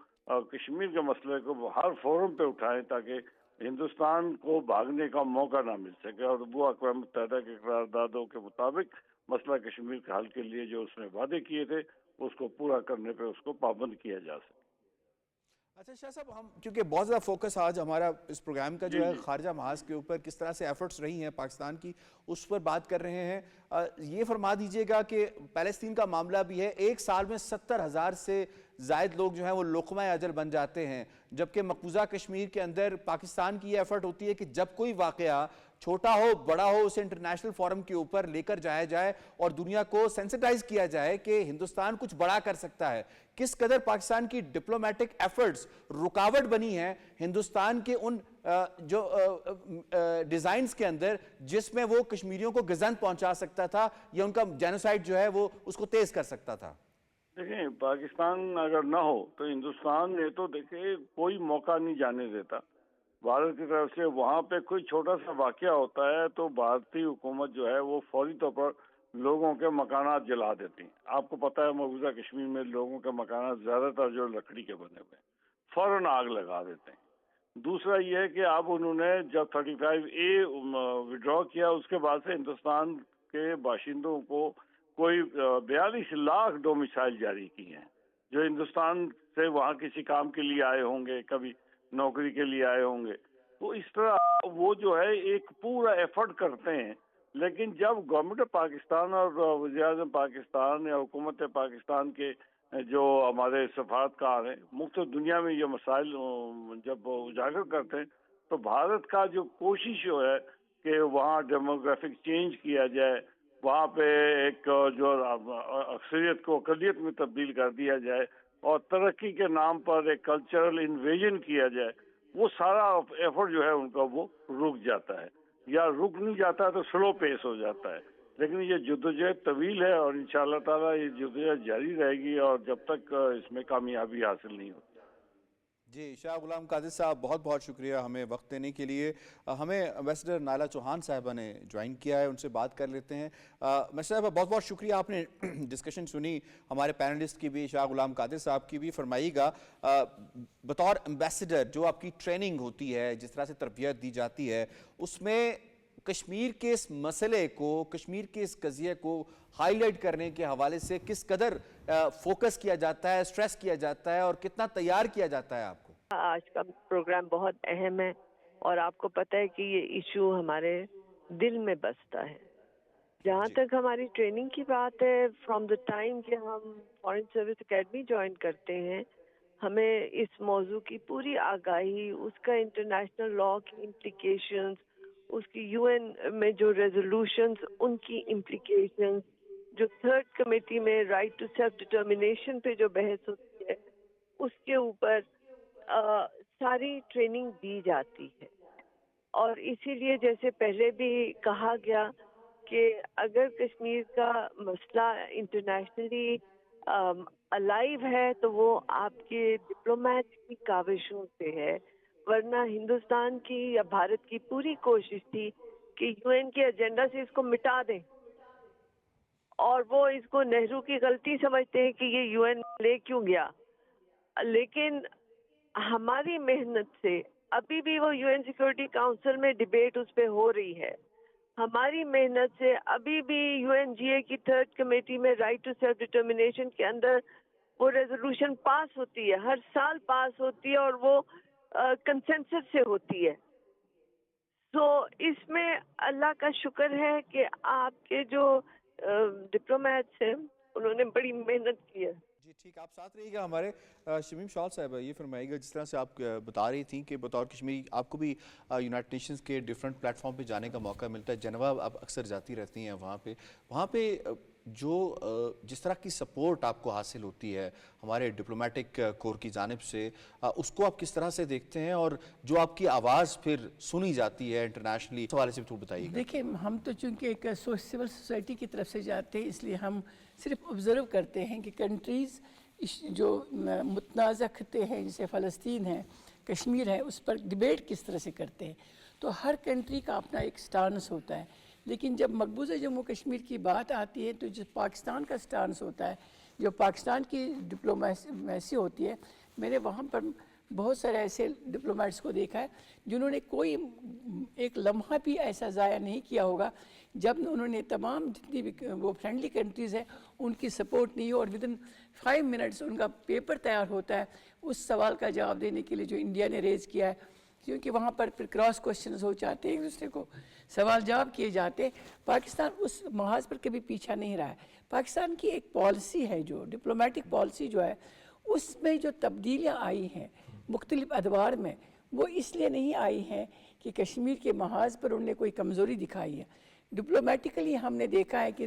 کشمیر کے مسئلے کو ہر فورم پہ اٹھائیں تاکہ
ہندوستان کو بھاگنے کا موقع نہ مل سکے اور وہ اقوام متحدہ کے قراردادوں کے مطابق مسئلہ کشمیر کے حل کے لیے جو اس نے وعدے کیے تھے اس کو پورا کرنے پہ اس کو پابند کیا جا سکے۔
اچھا شاہ صاحب، ہم کیونکہ بہت زیادہ فوکس آج ہمارا اس پروگرام کا جو ہے خارجہ محاذ کے اوپر کس طرح سے ایفرٹس رہی ہیں پاکستان کی، اس پر بات کر رہے ہیں، یہ فرما دیجئے گا کہ پیلسطین کا معاملہ بھی ہے، ایک سال میں 70,000 سے زائد لوگ جو ہیں وہ لقمہ اجل بن جاتے ہیں، جبکہ مقبوضہ کشمیر کے اندر پاکستان کی یہ ایفرٹ ہوتی ہے کہ جب کوئی واقعہ چھوٹا ہو بڑا ہو اسے انٹرنیشنل فورم کے اوپر لے کر جایا جائے اور دنیا کو سینسٹائز کیا جائے کہ ہندوستان کچھ بڑا کر سکتا ہے۔ کس قدر پاکستان کی ڈپلومیٹک ایفرٹس رکاوٹ بنی ہیں ہندوستان کے ان جو ڈیزائنز کے اندر جس میں وہ کشمیریوں کو گزند پہنچا سکتا تھا یا ان کا جینوسائیڈ جو ہے وہ اس کو تیز کر سکتا تھا؟
دیکھیں، پاکستان اگر نہ ہو تو ہندوستان نے تو دیکھیں کوئی موقع نہیں جانے دیتا بھارت کی طرف سے۔ وہاں پہ کوئی چھوٹا سا واقعہ ہوتا ہے تو بھارتی حکومت جو ہے وہ فوری طور پر لوگوں کے مکانات جلا دیتی ہیں۔ آپ کو پتہ ہے مقبوضہ کشمیر میں لوگوں کے مکانات زیادہ تر جو لکڑی کے بنے ہوئے ہیں، فوراً آگ لگا دیتے ہیں۔ دوسرا یہ ہے کہ اب انہوں نے جب 35A وڈرا کیا اس کے بعد سے ہندوستان کے باشندوں کو کوئی 42 لاکھ ڈومیسائل جاری کی ہیں، جو ہندوستان سے وہاں کسی کام کے لیے آئے ہوں گے، کبھی نوکری کے لیے آئے ہوں گے۔ تو اس طرح وہ جو ہے ایک پورا ایفرٹ کرتے ہیں، لیکن جب گورنمنٹ پاکستان اور وزیر اعظم پاکستان یا حکومت پاکستان کے جو ہمارے سفارتکار ہیں مختلف دنیا میں یہ مسائل جب اجاگر کرتے ہیں تو بھارت کا جو کوشش جو ہے کہ وہاں ڈیموگرافک چینج کیا جائے، وہاں پہ ایک جو اکثریت کو اقلیت میں تبدیل کر دیا جائے اور ترقی کے نام پر ایک کلچرل انویژن کیا جائے، وہ سارا ایفرٹ جو ہے ان کا وہ رک جاتا ہے، یا رک نہیں جاتا ہے تو سلو پیس ہو جاتا ہے۔ لیکن یہ جدوجہد طویل ہے اور انشاءاللہ تعالیٰ یہ جدوجہد جاری رہے گی اور جب تک اس میں کامیابی حاصل نہیں ہوتی۔
جی شاہ غلام قادر صاحب، بہت بہت شکریہ ہمیں وقت دینے کے لیے۔ ہمیں امبیسڈر نائلہ چوہان صاحبہ نے جوائن کیا ہے، ان سے بات کر لیتے ہیں۔ امبیسڈر صاحبہ بہت بہت شکریہ، آپ نے ڈسکشن سنی، ہمارے پینلسٹ کی بھی، شاہ غلام قادر صاحب کی بھی۔ فرمائیے گا بطور امبیسڈر جو آپ کی ٹریننگ ہوتی ہے، جس طرح سے تربیت دی جاتی ہے، اس میں کشمیر کے اس مسئلے کو، کشمیر کے اس قضیے کو ہائی لائٹ کرنے کے حوالے سے کس قدر فوکس کیا جاتا ہے، سٹریس کیا جاتا ہے اور کتنا تیار کیا جاتا ہے آپ کو؟
آج کا پروگرام بہت اہم ہے اور آپ کو پتہ ہے کہ یہ ایشو ہمارے دل میں بستا ہے۔ جہاں تک ہماری ٹریننگ کی بات ہے، فرام دا ٹائم کہ ہم فارن سروس اکیڈمی جوائن کرتے ہیں، ہمیں اس موضوع کی پوری آگاہی، اس کا انٹرنیشنل لاء کی امپلیکیشنز، اس کی UN میں جو ریزولوشنز ان کی امپلیکیشنز، جو تھرڈ کمیٹی میں رائٹ ٹو سیلف ڈٹرمنیشن پہ جو بحث ہوتی ہے، اس کے اوپر ساری ٹریننگ دی جاتی ہے۔ اور اسی لیے جیسے پہلے بھی کہا گیا کہ اگر کشمیر کا مسئلہ انٹرنیشنلی الائیو ہے تو وہ آپ کے ڈپلومیٹ کی کاوشوں سے ہے، ورنہ ہندوستان کی یا بھارت کی پوری کوشش تھی کہ UN کے ایجنڈا سے اس کو مٹا دیں، اور وہ اس کو نہرو کی غلطی سمجھتے ہیں کہ یہ UN لے کیوں گیا۔ لیکن ہماری محنت سے ابھی بھی وہ UN سیکورٹی کاؤنسل میں ڈیبیٹ اس پہ ہو رہی ہے، ہماری محنت سے ابھی بھی UNGA کی تھرڈ کمیٹی میں رائٹ ٹو سیلف ڈٹرمنیشن کے اندر وہ ریزولوشن پاس ہوتی ہے، ہر سال پاس ہوتی ہے اور وہ کنسنسس سے ہوتی ہے۔ تو اس میں اللہ کا شکر ہے کہ آپ کے جو ڈپلومیٹس ہیں انہوں نے بڑی محنت کی ہے۔
جی ٹھیک، آپ ساتھ رہیے گا ہمارے۔ شمیم شال صاحبہ یہ فرمائیے گا، جس طرح سے آپ بتا رہی تھیں کہ بطور کشمیری آپ کو بھی یونائٹڈ نیشنز کے ڈیفرنٹ پلیٹ فارم پہ جانے کا موقع ملتا ہے، جنیوا آپ اکثر جاتی رہتی ہیں، وہاں پہ جو جس طرح کی سپورٹ آپ کو حاصل ہوتی ہے ہمارے ڈپلومیٹک کور کی جانب سے، اس کو آپ کس طرح سے دیکھتے ہیں اور جو آپ کی آواز پھر سنی جاتی ہے انٹرنیشنلی، اس حوالے سے تھوڑا بتائیے گا۔
دیکھیں، ہم تو چونکہ ایک سول سوسائٹی کی طرف سے جاتے ہیں، اس لیے ہم صرف آبزرو کرتے ہیں کہ کنٹریز جو متنازع خطے ہیں جیسے فلسطین ہے، کشمیر ہے، اس پر ڈیبیٹ کس طرح سے کرتے ہیں، تو ہر کنٹری کا اپنا ایک سٹانس ہوتا ہے۔ لیکن جب مقبوضہ جموں کشمیر کی بات آتی ہے تو جو پاکستان کا سٹانس ہوتا ہے، جو پاکستان کی ڈپلومیسی ہوتی ہے، میں نے وہاں پر بہت سارے ایسے ڈپلومیٹس کو دیکھا ہے جنہوں نے کوئی ایک لمحہ بھی ایسا ضائع نہیں کیا ہوگا جب انہوں نے تمام جتنی بھی وہ فرینڈلی کنٹریز ہیں ان کی سپورٹ نہیں ہو، اور ودن 5 منٹس ان کا پیپر تیار ہوتا ہے اس سوال کا جواب دینے کے لیے جو انڈیا نے ریز کیا ہے، کیونکہ وہاں پر پھر کراس کوشچنز ہو جاتے ہیں، ایک دوسرے کو سوال جواب کیے جاتے ہیں۔ پاکستان اس محاذ پر کبھی پیچھا نہیں رہا ہے۔ پاکستان کی ایک پالیسی ہے جو ڈپلومیٹک پالیسی جو ہے اس میں جو تبدیلیاں آئی ہیں مختلف ادوار میں، وہ اس لیے نہیں آئی ہیں کہ کشمیر کے محاذ پر انہوں نے کوئی کمزوری دکھائی ہے۔ ڈپلومیٹکلی ہم نے دیکھا ہے کہ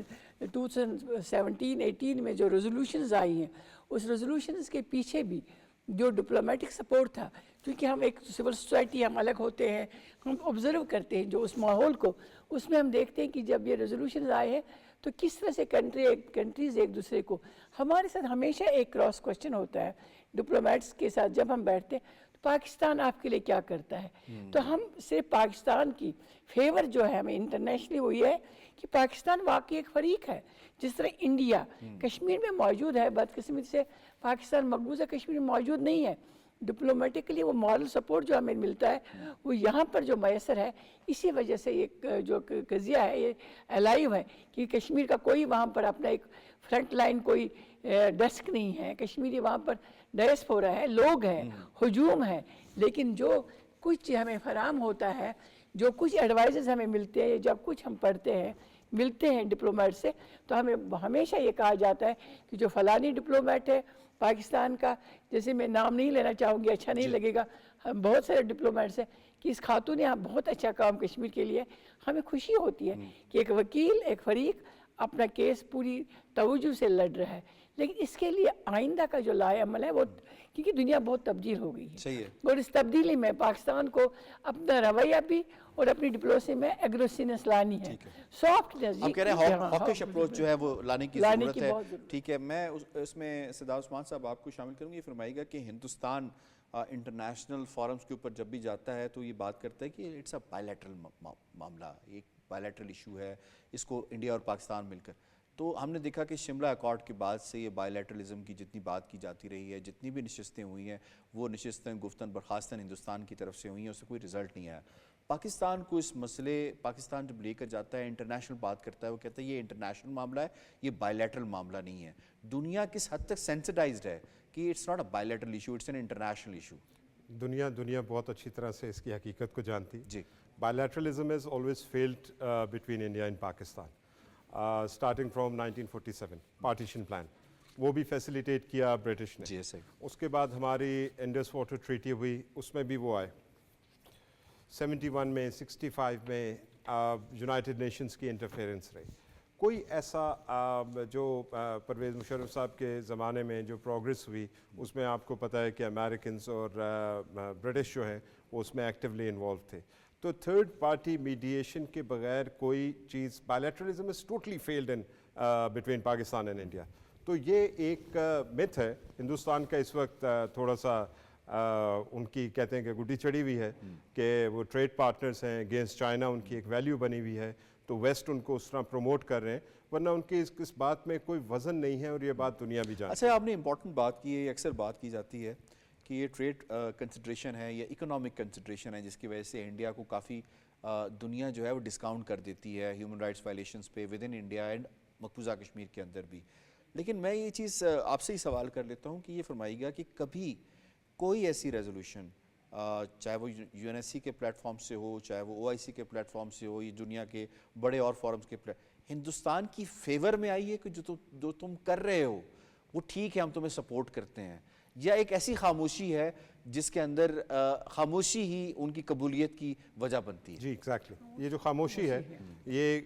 2017-18 میں جو ریزولوشنز آئی ہیں اس ریزولوشنز کے پیچھے بھی جو ڈپلومیٹک سپورٹ تھا، کیونکہ ہم ایک سول سوسائٹی ہم الگ ہوتے ہیں، ہم آبزرو کرتے ہیں جو اس ماحول کو، اس میں ہم دیکھتے ہیں کہ جب یہ ریزولوشنز آئے ہیں تو کس طرح سے کنٹریز ایک دوسرے کو، ہمارے ساتھ ہمیشہ ایک کراس کوشچن ہوتا ہے ڈپلومیٹس کے ساتھ جب ہم بیٹھتے ہیں، تو پاکستان آپ کے لیے کیا کرتا ہے؟ تو ہم صرف پاکستان کی فیور جو ہے ہمیں انٹرنیشنلی وہ یہ ہے کہ پاکستان واقعی ایک فریق ہے، جس طرح انڈیا کشمیر میں موجود ہے، بدقسمتی سے پاکستان مقبوضہ کشمیر میں موجود نہیں ہے۔ ڈپلومیٹکلی وہ مارل سپورٹ جو ہمیں ملتا ہے وہ یہاں پر جو میسر ہے، اسی وجہ سے یہ جو قضیہ ہے یہ الائیو ہے کہ کشمیر کا کوئی وہاں پر اپنا ایک فرنٹ لائن کوئی ڈیسک نہیں ہے، کشمیری وہاں پر ڈائسپورا ہے، لوگ ہیں، ہجوم ہے، لیکن جو کچھ ہمیں فراہم ہوتا ہے، جو کچھ ایڈوائزز ہمیں ملتے ہیں، جب کچھ ہم پڑھتے ہیں ملتے ہیں ڈپلومیٹ سے، تو ہمیں ہمیشہ یہ کہا جاتا ہے کہ جو فلانی ڈپلومیٹ ہے پاکستان کا، جیسے میں نام نہیں لینا چاہوں گی، اچھا نہیں لگے گا، ہم بہت سارے ڈپلومیٹس ہیں کہ اس خاتون نے بہت اچھا کام کشمیر کے لیے، ہمیں خوشی ہوتی ہے کہ ایک وکیل، ایک فریق اپنا کیس پوری توجہ سے لڑ رہا ہے، لیکن اس کے لیے آئندہ کا جو لائے عمل ہے وہ، کیونکہ دنیا بہت تبدیل ہو گئی ہے، اور اس تبدیلی میں پاکستان کو اپنا رویہ بھی اور اپنی ڈپلومیسی میں ایگریسونس لانی ہے، سافٹنس،
ہم کہہ رہے ہیں ہاکش اپروچ جو ہے وہ لانے کی ضرورت ہے۔ ٹھیک ہے، میں اس میں سداد عثمان صاحب آپ کو شامل کروں گی، یہ فرمائیے گا کہ ہندوستان انٹرنیشنل فورمز کے اوپر جب بھی جاتا ہے تو یہ بات کرتا ہے کہ اٹس اے بائی لیٹرل معاملہ، ایک بائی لیٹرل ایشو ہے، اس کو انڈیا اور پاکستان مل کر، تو ہم نے دیکھا کہ شملہ اکارڈ کے بعد سے یہ بائی لیٹرلزم کی جتنی بات کی جاتی رہی ہے، جتنی بھی نشستیں ہوئی ہیں، وہ نشستیں گفتن برخاستن ہندوستان کی طرف سے ہوئی ہیں، اس سے کوئی رزلٹ نہیں آیا۔ پاکستان کو اس مسئلے، پاکستان جب لے کر جاتا ہے، انٹرنیشنل بات کرتا ہے، وہ کہتا ہے یہ انٹرنیشنل معاملہ ہے، یہ بائی لیٹرل معاملہ نہیں ہے۔ دنیا کس حد تک سینسٹائزڈ ہے کہ it's not a bilateral issue, it's an international issue?
دنیا بہت اچھی طرح سے اس کی حقیقت کو جانتی۔ By literalism has always field between India and Pakistan, starting from 1947 partition plan, وہ بھی فیسیلیٹیٹ کیا برٹش نے۔ اس کے بعد ہماری انڈس واٹر ٹریٹی ہوئی، اس میں بھی وہ آئے۔ 71 میں 65 میں یونائٹڈ نیشنز کی انٹرفیئرنس رہی۔ کوئی ایسا جو پرویز مشرف صاحب کے زمانے میں جو پروگریس ہوئی، اس میں آپ کو پتہ ہے کہ امریکنز اور برٹش جو ہیں وہ اس میں ایکٹیولی انوالو تھے۔ تو تھرڈ پارٹی میڈیشن کے بغیر کوئی چیز، bilateralism is totally failed in between Pakistan and India. تو یہ ایک متھ ہے ہندوستان کا اس وقت، تھوڑا سا ان کی کہتے ہیں کہ گڈی چڑھی ہوئی ہے کہ وہ ٹریڈ پارٹنرز ہیں، اگینسٹ چائنا ان کی ایک ویلیو بنی ہوئی ہے، تو ویسٹ ان کو اس طرح پروموٹ کر رہے ہیں، ورنہ ان کی اس بات میں کوئی وزن نہیں ہے، اور یہ بات دنیا بھی جانتی ہے۔
اچھا، آپ نے امپورٹنٹ بات کی ہے، اکثر بات کی جاتی ہے کہ یہ ٹریڈ کنسیڈریشن ہے یا اکنامک کنسیڈریشن ہے، جس کی وجہ سے انڈیا کو کافی دنیا جو ہے وہ ڈسکاؤنٹ کر دیتی ہے ہیومن رائٹس وائلیشنز پہ ود ان انڈیا اینڈ مقبوضہ کشمیر کے اندر بھی۔ لیکن میں یہ چیز آپ سے ہی سوال کر لیتا ہوں کہ یہ فرمائیے گا کہ کبھی کوئی ایسی ریزولوشن، چاہے وہ یو این ایس سی کے پلیٹ فارم سے ہو، چاہے وہ او آئی سی کے پلیٹ فارم سے ہو، یہ دنیا کے بڑے اور فورمز کے ہندوستان کی فیور میں آئی ہے کہ جو تم کر رہے ہو وہ ٹھیک ہے، ہم تمہیں سپورٹ کرتے ہیں، یا ایک ایسی خاموشی ہے جس کے اندر خاموشی ہی ان کی قبولیت کی وجہ بنتی ہے؟
جی ایگزیکٹلی، یہ جو خاموشی ہے، یہ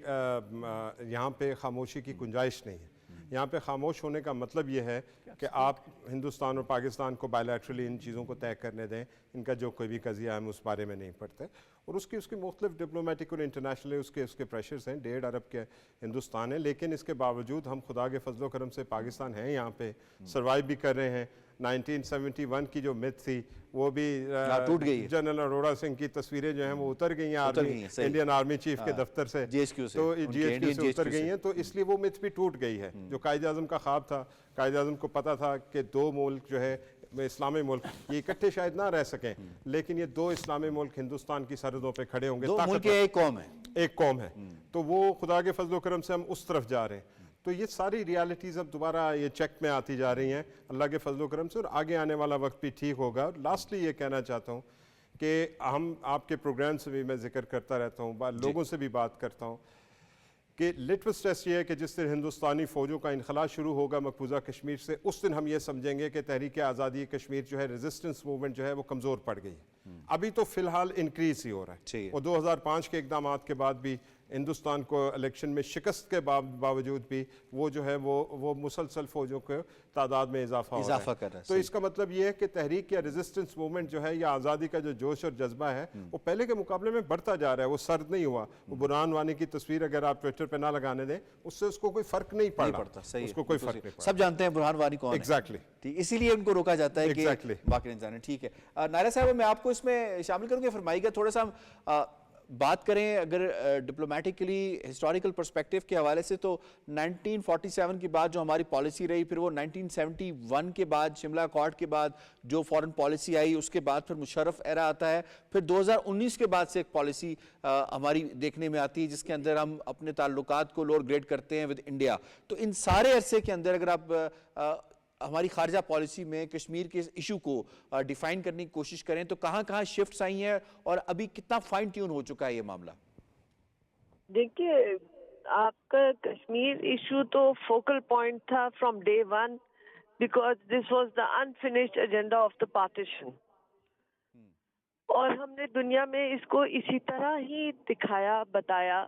یہاں پہ خاموشی کی گنجائش نہیں ہے۔ یہاں پہ خاموش ہونے کا مطلب یہ ہے کہ آپ ہندوستان اور پاکستان کو بائیلیٹرلی ان چیزوں کو طے کرنے دیں، ان کا جو کوئی بھی قضیہ ہم اس بارے میں نہیں پڑھتے، اور اس کی مختلف ڈپلومیٹک اور انٹرنیشنل اس کے پریشرز ہیں، 1.5 ارب کے ہندوستان ہے، لیکن اس کے باوجود ہم خدا کے فضل و کرم سے پاکستان ہیں، یہاں پہ سروائیو بھی کر رہے ہیں۔ 1971 کی جو مت تھی وہ بھی
ٹوٹ گئی،
جنرل اروڑا سنگھ کی تصویریں جو ہیں وہ اتر گئی ہیں انڈین آرمی چیف کے دفتر سے، تو جی ایچ کیو سے اتر گئی ہیں، تو اس لیے وہ مت بھی ٹوٹ گئی ہے۔ جو قائد اعظم کا خواب تھا، قائد اعظم کو پتا تھا کہ 2 ملک جو ہے اسلامی ملک یہ اکٹھے شاید نہ رہ سکیں لیکن یہ دو اسلامی ملک ہندوستان کی سرحدوں پہ کھڑے ہوں گے.
دو ملک ایک قوم ہے,
ایک قوم ہے, تو وہ خدا کے فضل و کرم سے ہم اس طرف جا رہے ہیں. تو یہ ساری ریالٹیز اب دوبارہ یہ چیک میں آتی جا رہی ہیں اللہ کے فضل و کرم سے, اور آگے آنے والا وقت بھی ٹھیک ہوگا. اور لاسٹلی یہ کہنا چاہتا ہوں کہ ہم آپ کے پروگرام سے بھی میں ذکر کرتا رہتا ہوں, لوگوں سے بھی بات کرتا ہوں کہ لٹمس ٹیسٹ یہ ہے کہ جس دن ہندوستانی فوجوں کا انخلاء شروع ہوگا مقبوضہ کشمیر سے, اس دن ہم یہ سمجھیں گے کہ تحریک آزادی کشمیر جو ہے, ریزسٹنس موومنٹ جو ہے وہ کمزور پڑ گئی ہے. ابھی تو فی الحال انکریز ہی ہو رہا ہے, اور 2005 کے اقدامات کے بعد بھی ہندوستان کو الیکشن میں شکست کے باوجود بھی وہ جو ہے وہ مسلسل فوجوں کے تعداد میں اضافہ ہو رہا ہے. تو اس کا مطلب یہ ہے کہ تحریک یا ریزسٹنس موومنٹ جو ہے یا آزادی کا جو جوش اور جذبہ ہے وہ پہلے کے مقابلے میں بڑھتا جا رہا ہے, وہ سرد نہیں ہوا. وہ برہان وانی کی تصویر اگر آپ ٹویٹر پہ نہ لگانے دیں اس سے اس کو کوئی فرق نہیں پڑتا, اس کو کوئی فرق نہیں پڑتا.
سب جانتے ہیں برہان وانی کون ہے,
ایگزیکٹلی,
اسی لیے ان کو روکا جاتا ہے کہ باقی انسان ہے. ٹھیک ہے نائرہ صاحب, میں آپ کو اس میں شامل کروں گے, فرمائیے گا تھوڑا سا بات کریں اگر ڈپلومیٹکلی ہسٹوریکل پرسپیکٹیو کے حوالے سے, تو 1947 کے بعد جو ہماری پالیسی رہی, پھر وہ 1971 کے بعد شملہ اکارڈ کے بعد جو فورن پالیسی آئی, اس کے بعد پھر مشرف ایرا آتا ہے, پھر 2019 کے بعد سے ایک پالیسی ہماری دیکھنے میں آتی ہے جس کے اندر ہم اپنے تعلقات کو لوور گریڈ کرتے ہیں ود انڈیا. تو ان سارے عرصے کے اندر اگر آپ ہماری خارجہ پالیسی میں کشمیر کے ایشو کو ڈیفائن کرنے کی کوشش کریں تو کہاں کہاں شفٹس آئی ہیں اور ابھی کتنا فائن ٹیون ہو چکا ہے یہ معاملہ؟
دیکھیے, آپ کا کشمیر ایشو تو فوکل پوائنٹ تھا from day one, because this was the unfinished agenda of the partition, اور ہم نے دنیا میں اس کو اسی طرح ہی دکھایا, بتایا.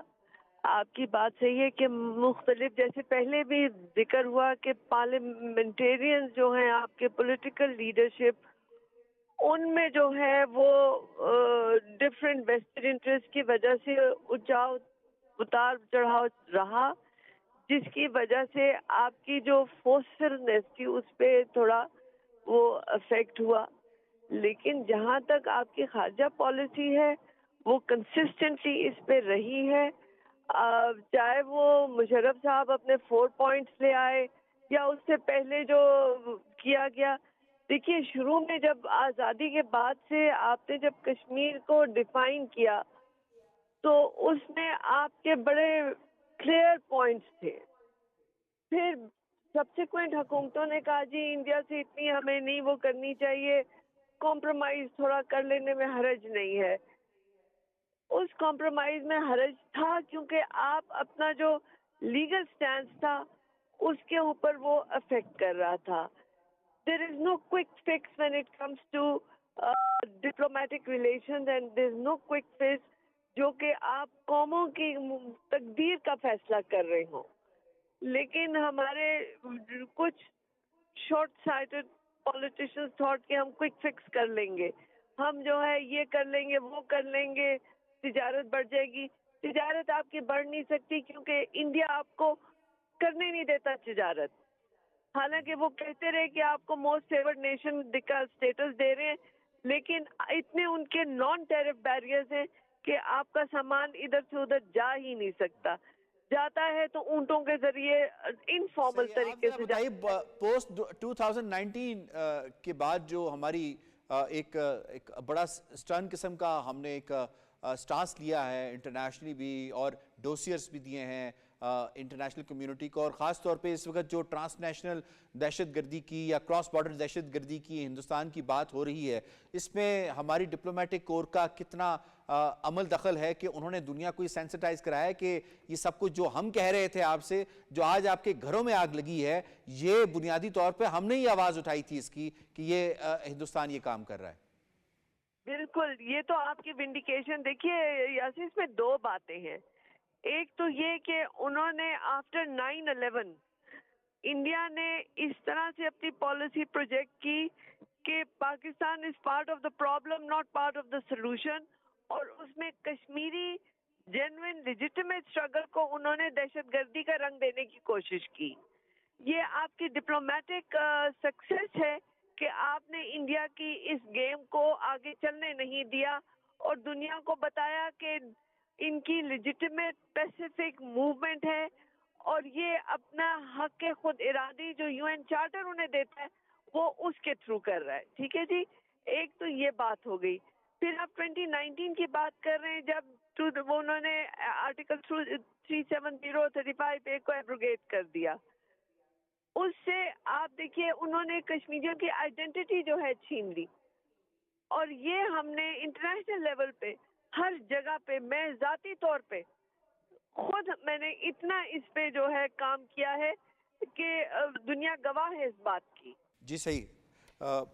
آپ کی بات صحیح ہے کہ مختلف, جیسے پہلے بھی ذکر ہوا کہ پارلیمنٹیرینز جو ہیں آپ کے پولیٹیکل لیڈرشپ, ان میں جو ہے وہ ڈفرینٹ ویسٹڈ انٹرسٹ کی وجہ سے اتار چڑھاؤ رہا, جس کی وجہ سے آپ کی جو فورسفلنس تھی اس پہ تھوڑا وہ افیکٹ ہوا. لیکن جہاں تک آپ کی خارجہ پالیسی ہے وہ کنسسٹنٹلی اس پہ رہی ہے, چاہے وہ مشرف صاحب اپنے 4 پوائنٹس لے آئے یا اس سے پہلے جو کیا گیا. دیکھیے, شروع میں جب آزادی کے بعد سے آپ نے جب کشمیر کو ڈیفائن کیا تو اس میں آپ کے بڑے کلیئر پوائنٹس تھے. پھر سبسیکوینٹ حکومتوں نے کہا جی انڈیا سے اتنی ہمیں نہیں وہ کرنی چاہیے, کمپرومائز تھوڑا کر لینے میں حرج نہیں ہے. اس کمپرومائز میں حرج تھا کیونکہ آپ اپنا جو لیگل سٹینس تھا اس کے اوپر وہ افیکٹ کر رہا تھا. There is no quick fix when it comes to diplomatic relations, and there is no quick fix جو کہ آپ قوموں کی تقدیر کا فیصلہ کر رہے ہوں. لیکن ہمارے کچھ شارٹ سائٹڈ پولیٹیشنز تھاٹ کہ ہم کوئک فکس کر لیں گے, ہم جو ہے یہ کر لیں گے وہ کر لیں گے, تجارت بڑھ جائے گی. تجارت آپ کی بڑھ نہیں سکتی کیونکہ انڈیا آپ کو کرنے نہیں دیتا تجارت. حالانکہ وہ کہتے رہے کہ آپ کو موسٹ فیورڈ نیشن کا اسٹیٹس دے رہے ہیں, لیکن اتنے ان کے نان ٹیرف بیریئرز ہیں کہ آپ کا سامان ادھر سے ادھر جا ہی نہیں سکتا. جاتا ہے تو اونٹوں کے ذریعے انفارمل طریقے سے
بتائیے, پوسٹ 2019 کے بعد جو ہماری ایک بڑا سٹرن قسم کا ہم نے ایک سٹانس لیا ہے انٹرنیشنلی بھی, اور ڈوسیئرز بھی دیے ہیں انٹرنیشنل کمیونٹی کو, اور خاص طور پہ اس وقت جو ٹرانس نیشنل دہشت گردی کی یا کراس بارڈر دہشت گردی کی ہندوستان کی بات ہو رہی ہے, اس میں ہماری ڈپلومیٹک کور کا کتنا عمل دخل ہے کہ انہوں نے دنیا کو یہ سینسٹائز کرایا ہے کہ یہ سب کچھ جو ہم کہہ رہے تھے آپ سے, جو آج آپ کے گھروں میں آگ لگی ہے, یہ بنیادی طور پہ ہم نے ہی آواز اٹھائی تھی اس کی کہ یہ ہندوستان یہ کام کر رہا ہے.
بالکل, یہ تو آپ کی ونڈیکیشن. دیکھیے یاسر, اس میں دو باتیں ہیں. ایک تو یہ کہ انہوں نے آفٹر 9/11 انڈیا نے اس طرح سے اپنی پالیسی پروجیکٹ کی کہ Pakistan is part of the problem not part of the solution, اور اس میں کشمیری جینوئن لیجیٹیمیٹ اسٹرگل کو انہوں نے دہشت گردی کا رنگ دینے کی کوشش کی. یہ آپ کی ڈپلومیٹک سکسیس ہے کہ آپ نے انڈیا کی اس گیم کو آگے چلنے نہیں دیا اور دنیا کو بتایا کہ ان کی لیجیٹیمیٹ پیسیفک موومنٹ ہے, اور یہ اپنا حق خود ارادی جو UN چارٹر انہیں دیتا ہے وہ اس کے تھرو کر رہا ہے. ٹھیک ہے جی, ایک تو یہ بات ہو گئی. پھر آپ 2019 کی بات کر رہے ہیں جب وہ انہوں نے آرٹیکل 370-35 کو ایبروگیٹ کر دیا. اس سے آپ دیکھیے انہوں نے کشمیریوں کی آئیڈینٹی جو ہے چھین لی. اور یہ ہم نے انٹرنیشنل لیول پہ ہر جگہ پہ, میں ذاتی طور پہ خود میں نے اتنا اس پہ جو ہے کام کیا ہے کہ دنیا گواہ ہے اس بات کی.
جی صحیح.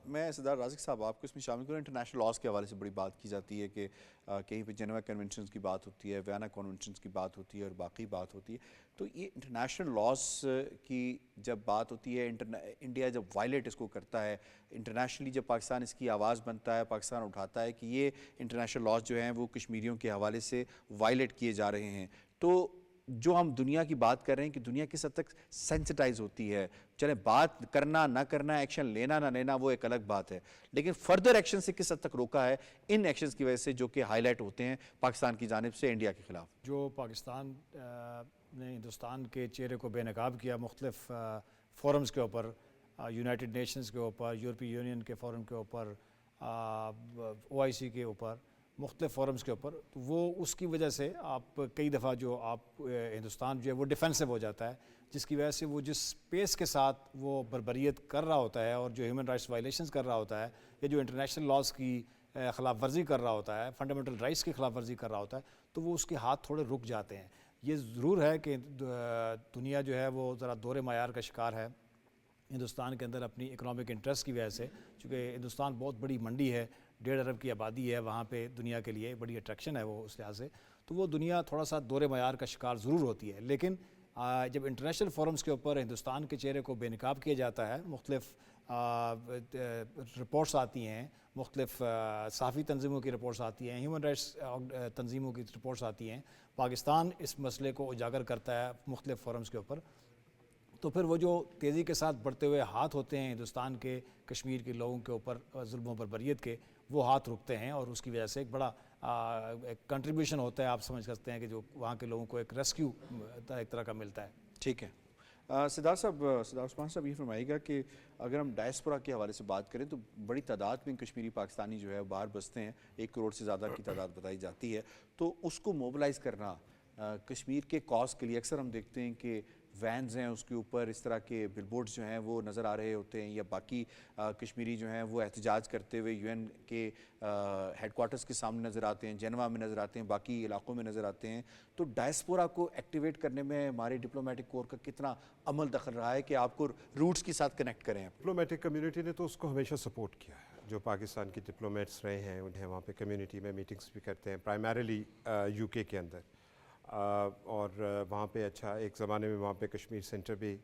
میں سردار رازق صاحب آپ کو اس میں شامل کروں. انٹرنیشنل لاز کے حوالے سے بڑی بات کی جاتی ہے کہ کہیں پہ جنیوا کنونشنز کی بات ہوتی ہے, ویانا کنونشنز کی بات ہوتی ہے اور باقی بات ہوتی ہے. تو یہ انٹرنیشنل لاز کی جب بات ہوتی ہے, انڈیا جب وائلیٹ اس کو کرتا ہے, انٹرنیشنلی جب پاکستان اس کی آواز بنتا ہے, پاکستان اٹھاتا ہے کہ یہ انٹرنیشنل لاز جو ہیں وہ کشمیریوں کے حوالے سے وائلیٹ کیے جا رہے ہیں, تو جو ہم دنیا کی بات کر رہے ہیں کہ دنیا کس حد تک سینسٹائز ہوتی ہے, چلیں بات کرنا نہ کرنا, ایکشن لینا نہ لینا وہ ایک الگ بات ہے, لیکن فردر ایکشن سے کس حد تک روکا ہے ان ایکشنز کی وجہ سے جو کہ ہائی لائٹ ہوتے ہیں پاکستان کی جانب سے انڈیا کے خلاف.
جو پاکستان نے ہندوستان کے چہرے کو بے نقاب کیا مختلف فورمز کے اوپر, یونائٹڈ نیشنز کے اوپر, یورپی یونین کے فورم کے اوپر, OIC کے اوپر, مختلف فورمز کے اوپر, تو وہ اس کی وجہ سے آپ کئی دفعہ جو آپ ہندوستان جو ہے وہ ڈیفینسو ہو جاتا ہے, جس کی وجہ سے وہ جس پیس کے ساتھ وہ بربریت کر رہا ہوتا ہے اور جو ہیومن رائٹس وائلیشنز کر رہا ہوتا ہے یا جو انٹرنیشنل لاز کی خلاف ورزی کر رہا ہوتا ہے, فنڈامنٹل رائٹس کی خلاف ورزی کر رہا ہوتا ہے, تو وہ اس کے ہاتھ تھوڑے رک جاتے ہیں. یہ ضرور ہے کہ دنیا جو ہے وہ ذرا دور معیار کا شکار ہے ہندوستان کے اندر اپنی اکنامک انٹرسٹ کی وجہ سے, چونکہ ہندوستان بہت بڑی منڈی ہے, 1.5 ارب کی آبادی ہے وہاں پہ, دنیا کے لیے بڑی اٹریکشن ہے وہ اس لحاظ سے, تو وہ دنیا تھوڑا سا دور معیار کا شکار ضرور ہوتی ہے. لیکن جب انٹرنیشنل فورمز کے اوپر ہندوستان کے چہرے کو بے نقاب کیا جاتا ہے, مختلف رپورٹس آتی ہیں, مختلف صحافی تنظیموں کی رپورٹس آتی ہیں, ہیومن رائٹس تنظیموں کی رپورٹس آتی ہیں, پاکستان اس مسئلے کو اجاگر کرتا ہے مختلف فورمز کے اوپر, تو پھر وہ جو تیزی کے ساتھ بڑھتے ہوئے ہاتھ ہوتے ہیں ہندوستان کے, کشمیر کے لوگوں کے اوپر ظلم و بربریت کے, وہ ہاتھ رکتے ہیں اور اس کی وجہ سے ایک بڑا کنٹریبیوشن ہوتا ہے. آپ سمجھ سکتے ہیں کہ جو وہاں کے لوگوں کو ایک ریسکیو ایک طرح کا ملتا ہے.
ٹھیک ہے. سردار عثمان صاحب یہ فرمائیے گا کہ اگر ہم ڈائسپورا کے حوالے سے بات کریں تو بڑی تعداد میں کشمیری پاکستانی جو ہے باہر بستے ہیں, 1 کروڑ سے زیادہ کی تعداد بتائی جاتی ہے, تو اس کو موبلائز کرنا کشمیر کے کاز کے لیے, اکثر ہم دیکھتے ہیں کہ وینز ہیں اس کے اوپر اس طرح کے بل بورڈز جو ہیں وہ نظر آ رہے ہوتے ہیں, یا باقی کشمیری جو ہیں وہ احتجاج کرتے ہوئے UN کے ہیڈ کوارٹرز کے سامنے نظر آتے ہیں, جنیوا میں نظر آتے ہیں, باقی علاقوں میں نظر آتے ہیں. تو ڈائسپورا کو ایکٹیویٹ کرنے میں ہمارے ڈپلومیٹک کور کا کتنا عمل دخل رہا ہے کہ آپ کو روٹس کے ساتھ کنیکٹ کریں؟
ڈپلومیٹک کمیونٹی نے تو اس کو ہمیشہ سپورٹ کیا ہے. جو پاکستان کی ڈپلومیٹس رہے ہیں انہیں وہاں پہ کمیونٹی میں میٹنگز بھی کرتے ہیں, پرائمریلی UK کے اندر, اور وہاں پہ اچھا ایک زمانے میں وہاں پہ کشمیر سینٹر بھی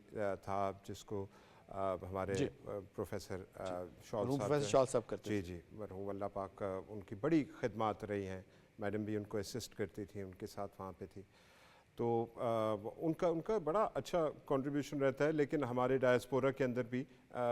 تھا جس کو ہمارے پروفیسر شال صاحب کرتے. جی مرحوم اللہ پاک ان کی بڑی خدمات رہی ہیں, میڈم بھی ان کو اسسٹ کرتی تھیں, ان کے ساتھ وہاں پہ تھی, تو ان کا بڑا اچھا کنٹریبیوشن رہتا ہے. لیکن ہمارے ڈائسپورا کے اندر بھی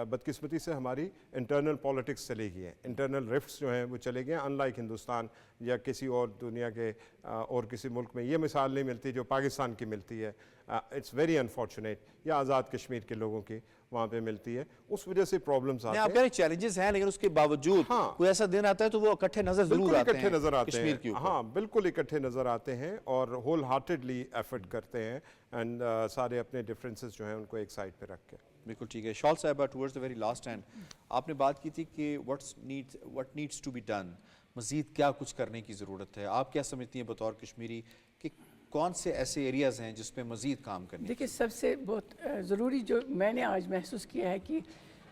بدقسمتی سے ہماری انٹرنل پالیٹکس چلی گئی ہیں, انٹرنل رفٹس جو ہیں وہ چلے گئے ہیں, ان لائک ہندوستان یا کسی اور دنیا کے اور کسی ملک میں یہ مثال نہیں ملتی جو پاکستان کی ملتی ہے. اٹس ویری انفارچونیٹ, یا آزاد کشمیر کے لوگوں کی وہاں پہ ملتی ہے, اس وجہ سے پرابلمس آتے ہیں.
آپ کہہ رہے ہیں چیلنجز ہیں, لیکن اس کے باوجود کوئی ایسا دن آتا ہے تو وہ اکٹھے نظر ضرور آتے ہیں کشمیر کے اوپر.
ہاں بالکل اکٹھے نظر آتے ہیں اور ہول ہارٹیڈلی ایفرٹ کرتے ہیں, اینڈ سارے اپنے ڈفرینسز جو ہیں ان کو ایک سائڈ پہ رکھ کے.
بالکل ٹھیک ہے. شال صاحبہ towards the very last end آپ نے بات کی تھی کہ what needs to be done, مزید کیا کچھ کرنے کی ضرورت ہے. آپ کیا سمجھتی ہیں بطور کشمیری کہ کون سے ایسے ایریاز ہیں جس پہ مزید کام کرنے؟
دیکھیں سب سے بہت ضروری جو میں نے آج محسوس کیا ہے کہ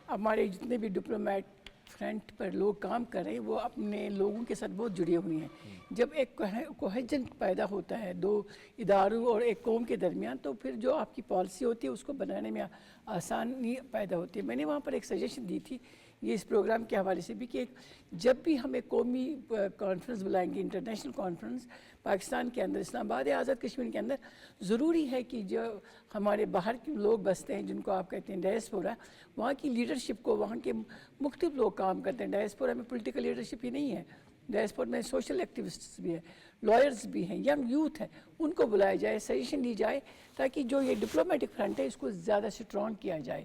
ہمارے جتنے بھی ڈپلومیٹ فرنٹ پر لوگ کام کر رہے ہیں وہ اپنے لوگوں کے ساتھ بہت جڑے ہوئے ہیں. جب ایک کوہیجن پیدا ہوتا ہے 2 اداروں اور ایک قوم کے درمیان, تو پھر جو آپ کی پالیسی ہوتی ہے اس کو بنانے میں آسانی پیدا ہوتی ہے. میں نے وہاں پر ایک سجیشن دی تھی یہ اس پروگرام کے حوالے سے بھی کہ جب بھی ہم ایک قومی کانفرنس بلائیں گے, انٹرنیشنل کانفرنس پاکستان کے اندر, اسلام آباد یا آزاد کشمیر کے اندر, ضروری ہے کہ جو ہمارے باہر کے لوگ بستے ہیں جن کو آپ کہتے ہیں ڈائسپورا, وہاں کی لیڈرشپ کو, وہاں کے مختلف لوگ کام کرتے ہیں. ڈائسپورا میں پولیٹیکل لیڈرشپ ہی نہیں ہے, ڈائسپورا میں سوشل ایکٹیوسٹس بھی ہیں, لائرز بھی ہیں, ینگ یوتھ ہیں, ان کو بلایا جائے, سجیشن دی جائے تاکہ جو یہ ڈپلومیٹک فرنٹ ہے اس کو زیادہ اسٹرانگ کیا جائے.